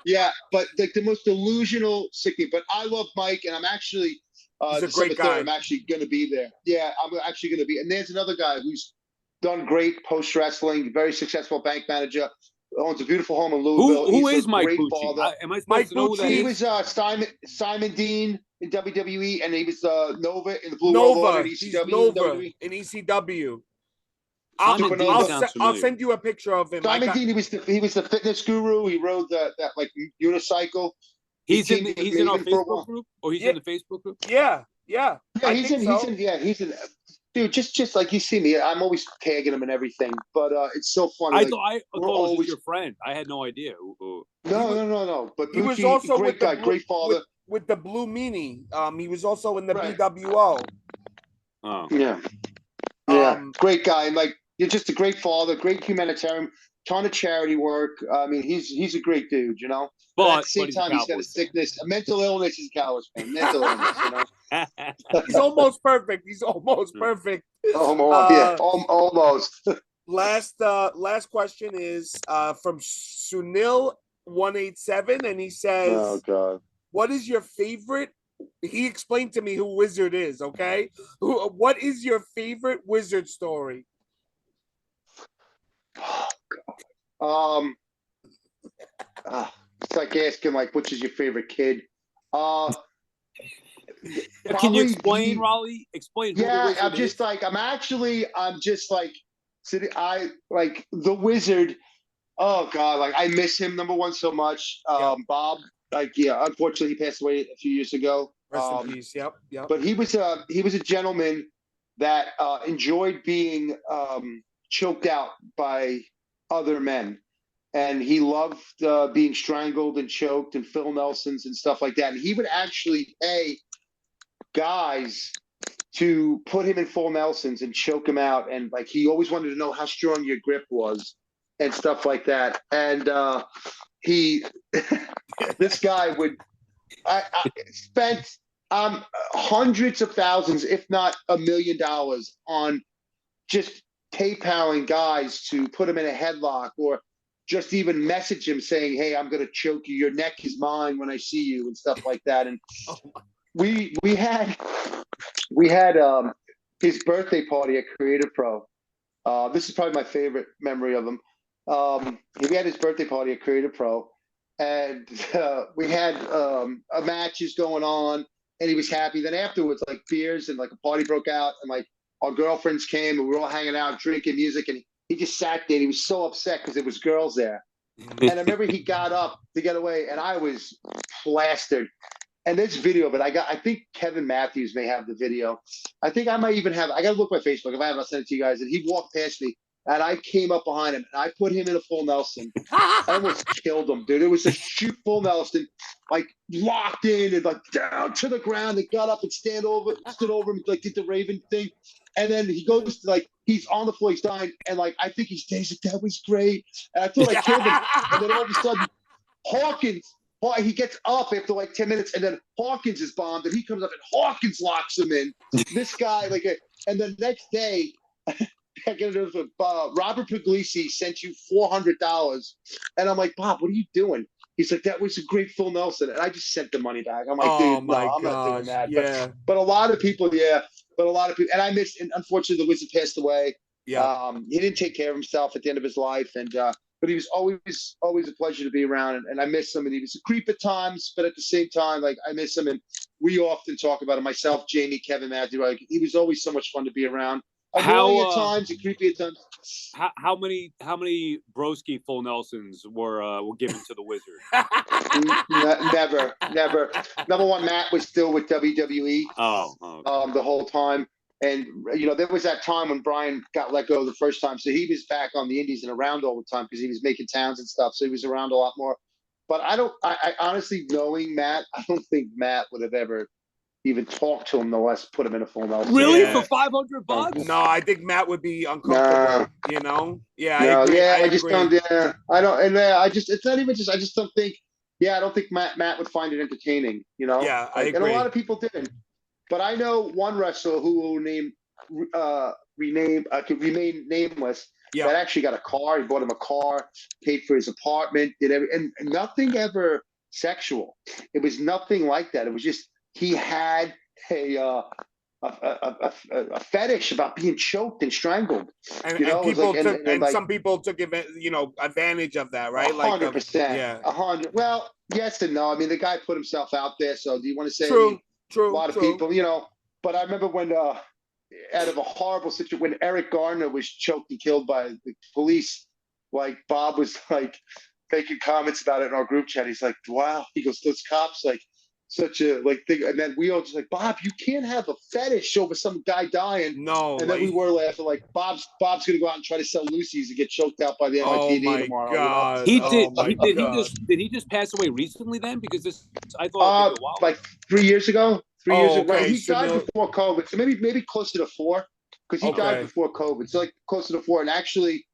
D: yeah, but like the most delusional, sickening. But I love Mike, and I'm actually.
B: He's a
D: December
B: great guy.
D: 3rd, I'm actually going to be there. Yeah, I'm actually going to be. And there's another guy who's done great post wrestling, very successful bank manager, owns a beautiful home in Louisville.
C: Who is Mike Bucci? Am I supposed to know who that
D: He
C: is?
D: was Simon Dean in WWE, and he was Nova in the Blue
B: Nova.
D: World Order,
B: He's
D: ECW,
B: Nova in ECW. I'll send you a picture of him.
D: Simon Dean, he was the fitness guru. He rode that like unicycle.
C: He's in our Facebook group, or he's in the Facebook group.
B: Yeah.
D: He's in. Dude, just like you see me, I'm always tagging him and everything. But it's so funny.
C: I thought it was your friend. I had no idea.
D: No. But
B: he was also great guy, great father. With the Blue Meanie. He was also in the BWO.
C: Oh.
D: Yeah. Great guy. And like, you're just a great father, great humanitarian, ton of charity work. I mean, he's a great dude, you know. But at the same time, he's got a sickness, a mental illness. He's a Cowboys fan. Mental illness, you know.
B: He's almost perfect. Almost. Last question is from Sunil 187, and he says,
D: "Oh God,
B: what is your favorite?" He explained to me who Wizard is. Okay, what is your favorite Wizard story?
D: Oh God. It's like asking, like, which is your favorite kid?
C: Can you explain, Rollie? Explain.
D: Yeah, I'm just like I like the Wizard. Oh God, like I miss him, number one, so much. Bob, like, unfortunately, he passed away a few years ago.
B: Rest in peace. Yep.
D: But he was a gentleman that enjoyed being choked out by other men. And he loved being strangled and choked and Phil Nelson's and stuff like that. And he would actually pay guys to put him in full Nelson's and choke him out. And like, he always wanted to know how strong your grip was and stuff like that. And this guy I spent hundreds of thousands, if not $1 million, on just PayPaling guys to put him in a headlock, or just even message him saying, "Hey, I'm going to choke you. Your neck is mine when I see you," and stuff like that. And we had his birthday party at Creative Pro. This is probably my favorite memory of him. We had his birthday party at Creative Pro, and we had matches going on, and he was happy. Then afterwards, like beers and like a party broke out, and like our girlfriends came, and we were all hanging out, drinking music, and he just sat there. And he was so upset because there was girls there. And I remember he got up to get away, and I was plastered. And this video, but I think Kevin Matthews may have the video. I think I might even have. I got to look at my Facebook. If I have, I'll send it to you guys. And he walked past me, and I came up behind him, and I put him in a full Nelson. I almost killed him, dude. It was a shoot full Nelson, like locked in and like down to the ground. And got up and stood over him, like did the Raven thing. And then he goes to, like, he's on the floor, he's dying, and like I think he's like, that was great. And I thought I killed him, and then all of a sudden, Hawkins. He gets up after like 10 minutes, and then Hawkins is bombed, and he comes up, and Hawkins locks him in. This guy, and the next day, Robert Puglisi sent you $400, and I'm like, Bob, what are you doing? He's like, that was a great full Nelson, and I just sent the money back. I'm like, dude, no, I'm not doing that.
B: Yeah.
D: But a lot of people, and I missed. And unfortunately, the Wizard passed away.
B: Yeah.
D: He didn't take care of himself at the end of his life, and but he was always a pleasure to be around, and I miss him. And he was a creep at times, but at the same time, like I miss him. And we often talk about him. Myself, Jamie, Kevin, Matthew. Like he was always so much fun to be around. Annoying at times and creepy at times.
C: How many broski full Nelsons were given to the Wizard?
D: Never. Number one, Matt was still with WWE.
C: Oh, okay.
D: The whole time. And, there was that time when Brian got let go the first time. So he was back on the Indies and around all the time because he was making towns and stuff. So he was around a lot more. But I honestly, knowing Matt, I don't think Matt would have ever even talked to him, no less put him in a full Nelson.
C: Really?
B: Yeah.
C: For $500?
B: No, I think Matt would be uncomfortable, Yeah,
D: no,
B: I agree.
D: I just don't, I don't, and it's not even just, I just don't think, I don't think Matt would find it entertaining,
B: Yeah, I agree.
D: And a lot of people didn't. But I know one wrestler who will remain nameless.
B: Yeah.
D: That actually got a car. He bought him a car, paid for his apartment, and nothing ever sexual. It was nothing like that. It was just he had a fetish about being choked and strangled.
B: And people some people took advantage of that, right?
D: 100%.
B: Yeah.
D: 100. Well, yes and no. I mean, the guy put himself out there. So do you want to say?
B: True.
D: A lot of people, but I remember when out of a horrible situation, when Eric Garner was choked and killed by the police, like Bob was like making comments about it in our group chat. He's like, wow. He goes, those cops, like such a thing. And then we all just like, Bob, you can't have a fetish over some guy dying.
B: No.
D: And then we were laughing like Bob's going to go out and try to sell Lucy's and get choked out by the NYPD tomorrow.
B: God.
C: He did he just pass away recently then? Because I thought
D: like 3 years ago. 3 years ago.
B: Okay.
D: He died before COVID. So maybe closer to 4. Because he died before COVID. So like closer to 4. And actually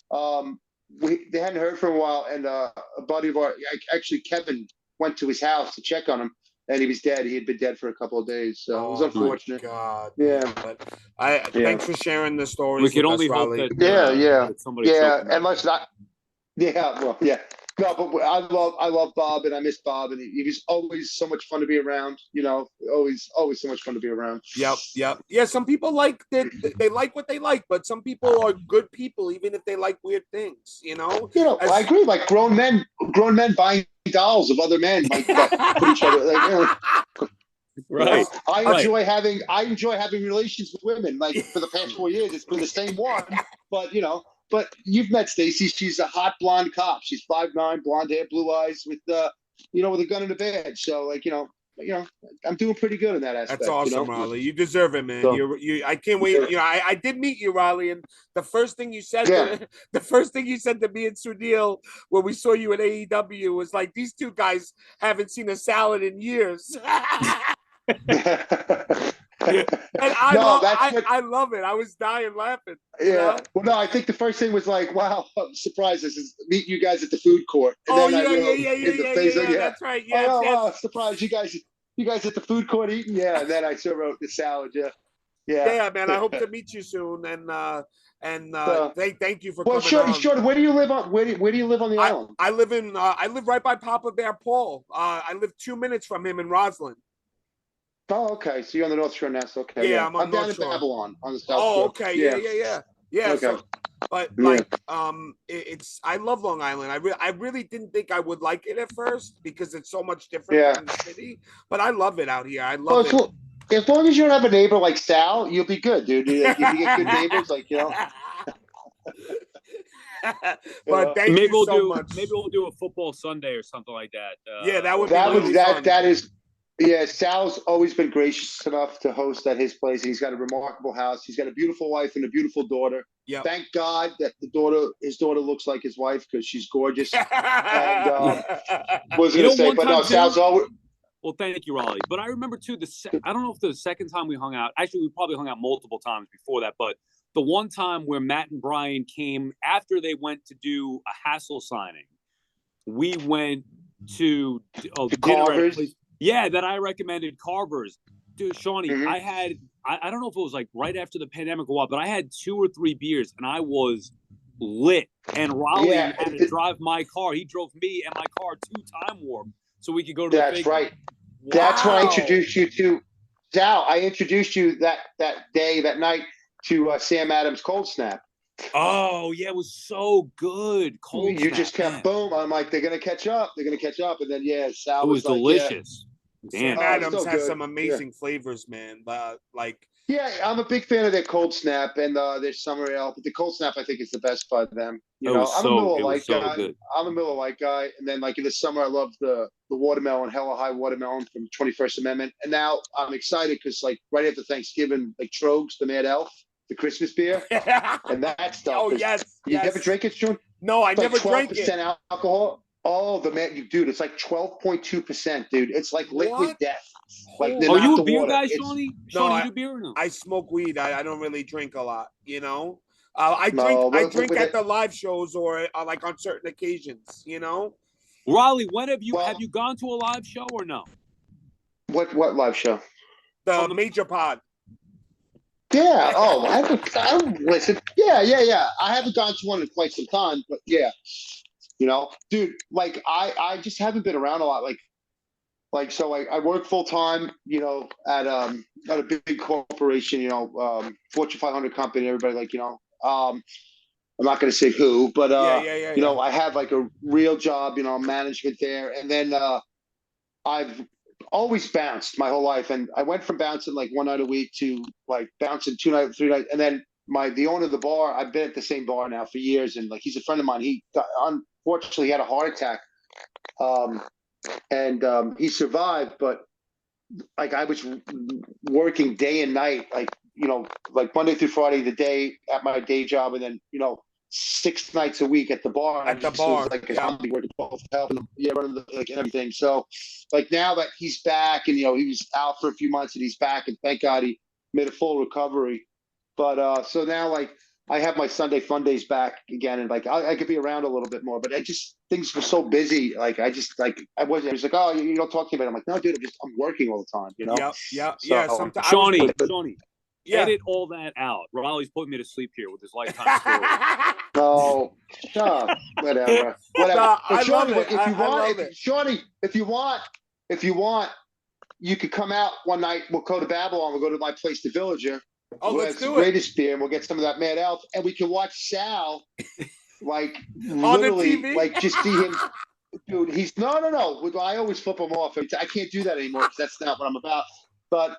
D: they hadn't heard for a while, and a buddy of ours, actually Kevin, went to his house to check on him. And he was dead. He had been dead for a couple of days, so it was unfortunate.
B: God,
D: yeah.
B: But thanks for sharing the story.
C: We can only hope that.
D: That
C: somebody.
D: And let's not. Yeah, well, yeah. No, but I love Bob, and I miss Bob, and he was always so much fun to be around. Always so much fun to be around.
B: Yep. Yeah, some people like that. They like what they like, but some people are good people, even if they like weird things.
D: I agree. Like grown men buying dolls of other men, like put each other.
C: Right.
D: I enjoy having relations with women. Like for the past 4 years, it's been the same one. But you've met Stacy. She's a hot blonde cop. She's 5'9", blonde hair, blue eyes, with with a gun in the bed. So I'm doing pretty good in that aspect.
B: That's awesome, Rollie. You deserve it, man. So, I can't wait. I did meet you, Rollie, and the first thing you said, to me and Sunil when we saw you at AEW was like, these two guys haven't seen a salad in years. And I love it. I was dying laughing.
D: Yeah. Well, no, I think the first thing was like, wow, I'm surprised this is meet you guys at the food court. And
B: yeah. That's right. Yeah.
D: Oh, surprised you guys at the food court eating. Yeah. And then I still wrote the salad. Yeah.
B: Yeah, man. I hope to meet you soon. And thank you for coming on.
D: Sure. Where do you live on? Where do you live on the island?
B: I live right by Papa Bear Paul. I live 2 minutes from him in Roslyn.
D: Oh, okay. So you're on the North Shore now. So okay,
B: Yeah,
D: yeah.
B: I'm on
D: I'm down
B: North
D: in
B: Shore.
D: Babylon on the South
B: Oh,
D: Shore.
B: okay.
D: Yeah.
B: Yeah.
D: Okay.
B: So, but
D: Yeah.
B: like, it's I love Long Island. I really didn't think I would like it at first because it's so much different
D: Yeah.
B: from the city. But I love it out here. I
D: Well,
B: love it.
D: as long as you don't have a neighbor like Sal, you'll be good, dude. If you get good neighbors, like you
B: But
D: know,
B: thank you so much.
C: Maybe we'll do a football Sunday or something like that.
B: Yeah, that would be
D: that
B: really
D: was that.
B: fun.
D: That is, yeah. Sal's always been gracious enough to host at his place. He's got a remarkable house. He's got a beautiful wife and a beautiful daughter.
B: Yeah.
D: Thank God that his daughter looks like his wife because she's gorgeous. And was gonna say, but no, Sal's always.
C: Well, thank you, Rollie. But I remember too. I don't know if the second time we hung out. Actually, we probably hung out multiple times before that. But the one time where Matt and Brian came after they went to do a Hassel signing, we went to dinner at a place. Yeah, that I recommended, Carver's. Dude, Shawnee, I don't know if it was like right after the pandemic or what, but I had 2 or 3 beers and I was lit. And Rollie had to drive my car. He drove me and my car to Time Warp so we could go to the
D: That's
C: Figure.
D: right.
C: Wow.
D: That's when I introduced you to Sal. I introduced you that night to Sam Adams Cold Snap.
C: Oh yeah, it was so good.
D: You
C: Snap,
D: just kept boom. I'm like, they're gonna catch up. And then Sal
C: it was
D: like,
C: delicious.
B: Sam Adams has some amazing flavors, man.
D: Yeah, I'm a big fan of their Cold Snap and their Summer Ale, but the Cold Snap I think is the best by them. I'm a Miller Lite guy. I'm a Miller Lite guy, and then like in the summer I love the watermelon, Hella High watermelon from 21st Amendment, and now I'm excited because like right after Thanksgiving, like Trogs, the Mad Elf, the Christmas beer, and that stuff.
B: Oh yes.
D: You ever drink it, Sean?
B: No, I never drank it.
D: 12% alcohol. Oh, dude, it's like 12.2%, dude. It's like liquid death. Like,
C: are you a beer guy, Shawnee?
B: No,
C: you do beer or no?
B: I smoke weed. I don't really drink a lot, I drink at the live shows or like on certain occasions,
C: Rollie, when have you gone to a live show or no?
D: What live show?
B: The Major Pod.
D: Yeah. Oh, I haven't listened. Yeah. I haven't gone to one in quite some time, but yeah. Dude, like I just haven't been around a lot. So I work full time, at a big corporation, Fortune 500 company. Everybody I'm not going to say who, but I have like a real job, management there, and then I've always bounced my whole life, and I went from bouncing like one night a week to like bouncing 2 nights, 3 nights, and then the owner of the bar, I've been at the same bar now for years, and like he's a friend of mine. Unfortunately, he had a heart attack, and he survived, but like I was working day and night, like Monday through Friday, the day at my day job, and then 6 nights a week at the bar.
B: At the bar,
D: like a zombie working both, helping them, running and everything. So, like now that he's back, and he was out for a few months, and he's back, and thank God he made a full recovery. But so now like I have my Sunday fun days back again, and like I could be around a little bit more, but things were so busy. Like I was like, oh, you don't talk to me about it. I'm like, no, dude, I'm working all the time.
B: Yeah. Sometimes
C: Shawnee, edit all that out. Rollie's putting me to sleep here with his lifetime story.
D: No, whatever.
B: No, I
D: Shawnee,
B: love it.
D: Shawnee, if you want, you could come out one night. We'll go to Babylon. We'll go to my place, the Villager.
B: Let's do it.
D: Greatest beer, and we'll get some of that Mad Elf, and we can watch Sal, like
B: on
D: literally,
B: the TV?
D: like just see him. Dude, he's no. I always flip him off. I can't do that anymore because that's not what I'm about. But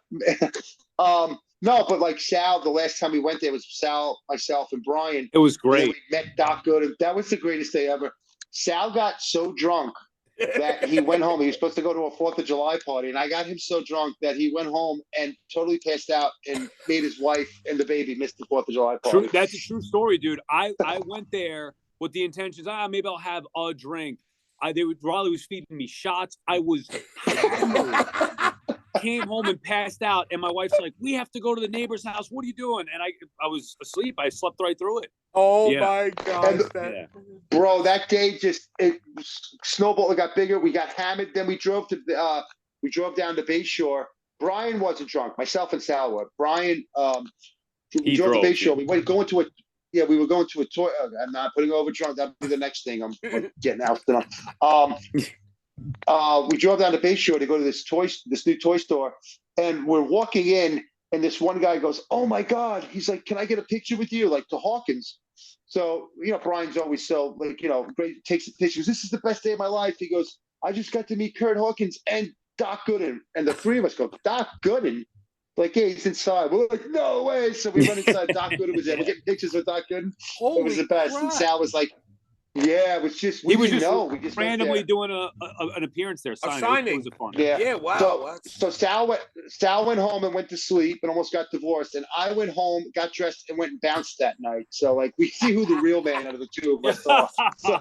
D: no, but like Sal, the last time we went there was Sal, myself, and Brian.
C: It was great.
D: We met Doc Good, and that was the greatest day ever. Sal got so drunk that he went home. He was supposed to go to a 4th of July party, and I got him so drunk that he went home and totally passed out and made his wife and the baby miss the 4th of July party.
C: True, that's a true story, dude. I went there with the intentions, maybe I'll have a drink. Rollie was feeding me shots. I was hammered. Came home and passed out, and my wife's like, "We have to go to the neighbor's house. What are you doing?" And I was asleep. I slept right through it.
B: Oh my God,
D: bro! That day it snowballed. It got bigger. We got hammered. Then we drove down to Bayshore. Brian wasn't drunk. Myself and Sal were. Brian, we drove to Bayshore. We were going to a toy. I'm not putting over drunk. That'll be the next thing. I'm getting out. We drove down to Bayshore to go to this new toy store, And we're walking in, and this one guy goes, "Oh my God!" He's like, "Can I get a picture with you?" Like to Hawkins. So Brian's always so great. Takes the pictures. This is the best day of my life. He goes, "I just got to meet Kurt Hawkins and Doc Gooden," and the three of us go, "Doc Gooden." Like, yeah, he's inside. We're like, "No way!" So we run inside. Doc Gooden was there. We're getting pictures with Doc Gooden. It was the best.
B: Crap.
D: And Sal was like, "Yeah, it was just
C: He was just
D: we just
C: randomly doing an appearance there, signing. It was a fun.
D: Yeah,
B: wow.
D: So Sal went home and went to sleep and almost got divorced, and I went home, got dressed, and went and bounced that night. So like we see who the real man out of the two of us are. So.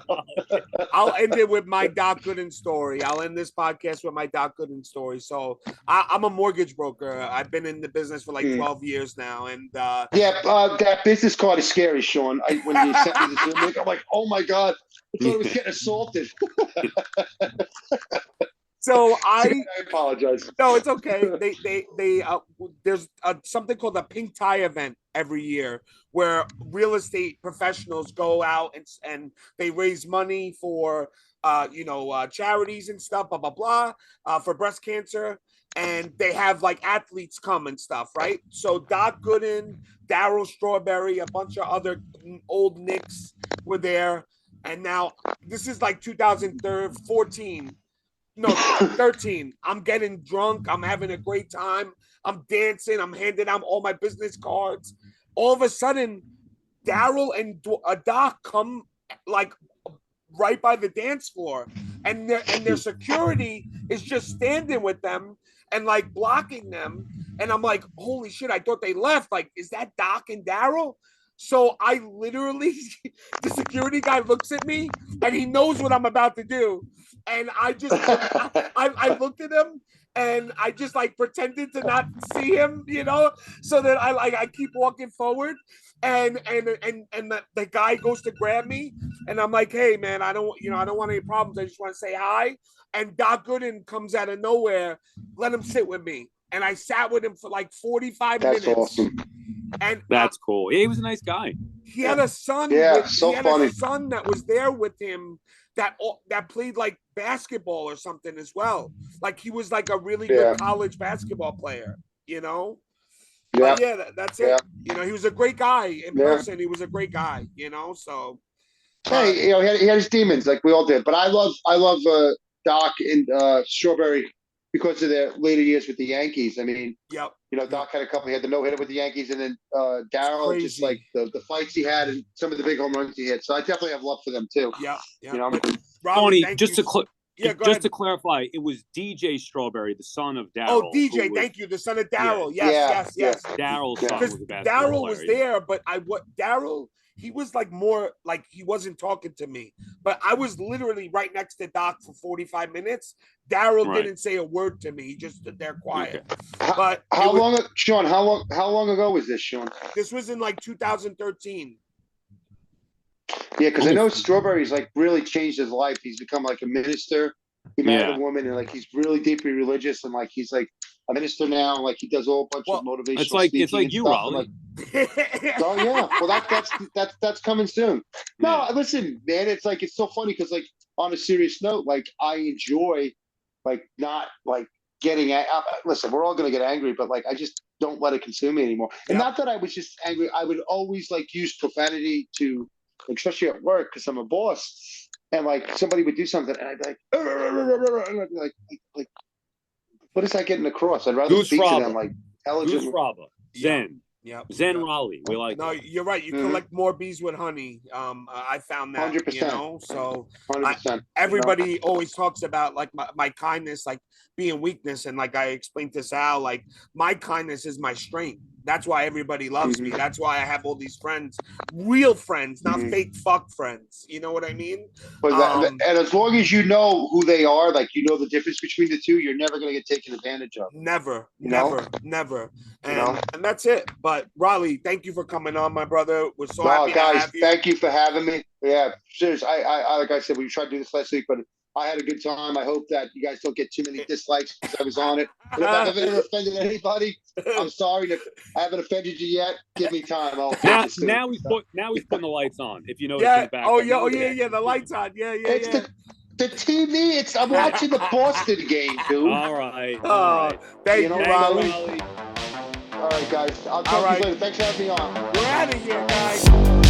B: I'll end it with my Doc Gooden story. I'll end this podcast with my Doc Gooden story. So I'm a mortgage broker. I've been in the business for like 12 years now, and
D: that business card is scary, Sean. When you sent me this link, I'm like, oh my God, I thought I was getting assaulted.
B: So I
D: apologize.
B: No, it's okay. They there's something called a pink tie event every year where real estate professionals go out and they raise money for charities and stuff, blah blah blah, for breast cancer, and they have like athletes come and stuff, right? So Doc Gooden, Darryl Strawberry, a bunch of other old Knicks were there, and now this is like 2014. No, 13. I'm getting drunk. I'm having a great time. I'm dancing. I'm handing out all my business cards. All of a sudden, Darryl and Doc come like right by the dance floor, and their security is just standing with them and like blocking them. And I'm like, holy shit! I thought they left. Like, is that Doc and Darryl? So I literally, the security guy looks at me and he knows what I'm about to do. And I just, I looked at him and I just like pretended to not see him, so that I keep walking forward, and the guy goes to grab me, and I'm like, hey man, I don't want any problems. I just want to say hi. And Doc Gooden comes out of nowhere, let him sit with me. And I sat with him for like 45 minutes.
D: That's awesome.
B: And
C: that's cool. Yeah, he was a nice guy.
B: He had a son.
D: Yeah,
B: he had a son that was there with him that played like basketball or something as well. Like he was like a really good college basketball player, Yeah. But yeah, that's it. He was a great guy in person. He was a great guy, So
D: hey, he had his demons like we all did. But I love Doc and Strawberry because of their later years with the Yankees. I mean, Doc had a couple. He had the no-hitter with the Yankees, and then Darryl, just like the fights he had and some of the big home runs he hit. So I definitely have love for them too.
B: Yeah.
C: Tony, just to clarify, it was DJ Strawberry, the son of Darryl.
B: Oh, DJ, thank you, the son of Darryl. Yes.
C: Darryl's son was a basketball
B: Darryl
C: player.
B: was there, but Darryl. He was like more like he wasn't talking to me, but I was literally right next to Doc for 45 minutes. Darryl didn't say a word to me; he just stood there quiet.
D: Okay.
B: But
D: how long ago was this, Sean?
B: This was in like 2013.
D: Yeah, because I know Strawberry's like really changed his life. He's become like a minister. He married a woman, and like he's really deeply religious, and like he's like a minister now. And, like he does a whole bunch of motivational.
C: It's like you, Rollie.
D: Oh yeah, well that's coming soon. No, listen, man, it's so funny because like on a serious note, like I enjoy like not like getting listen, we're all gonna get angry, but like I just don't let it consume me anymore. And not that I was just angry, I would always like use profanity to, especially at work, because I'm a boss, and like somebody would do something, and I'd be like, and I'd be like, what is that getting across? I'd rather speak to them like intelligently.
C: Zen.
B: Yeah.
C: Zen Rollie. We like
B: No, you're right. You collect more bees with honey. I found that
D: 100%.
B: So
D: 100%.
B: Everybody always talks about like my kindness, like being weakness. And like I explained to Sal, like my kindness is my strength. That's why everybody loves me. That's why I have all these friends, real friends, not fake fuck friends. You know what I mean?
D: And as long as you know who they are, like you know the difference between the two, you're never going to get taken advantage of.
B: Never. And that's it. But Rollie, thank you for coming on, my brother. We're so happy to have you.
D: Thank you for having me. Yeah, seriously. I like I said, we tried to do this last week, but I had a good time. I hope that you guys don't get too many dislikes because I was on it. And if I haven't ever offended anybody, I'm sorry. If I haven't offended you yet, give me time.
C: Now he's putting the lights on. If you know,
B: the lights on. Yeah.
D: The TV. I'm watching the Boston game, dude.
C: All right.
B: Oh,
C: All right.
B: thank
D: You know,
B: you,
C: Thanks,
B: Rollie.
C: Rollie.
D: All right, guys. I'll
B: All
D: talk to
B: right.
D: you later. Thanks for having me on.
B: We're out of here, guys.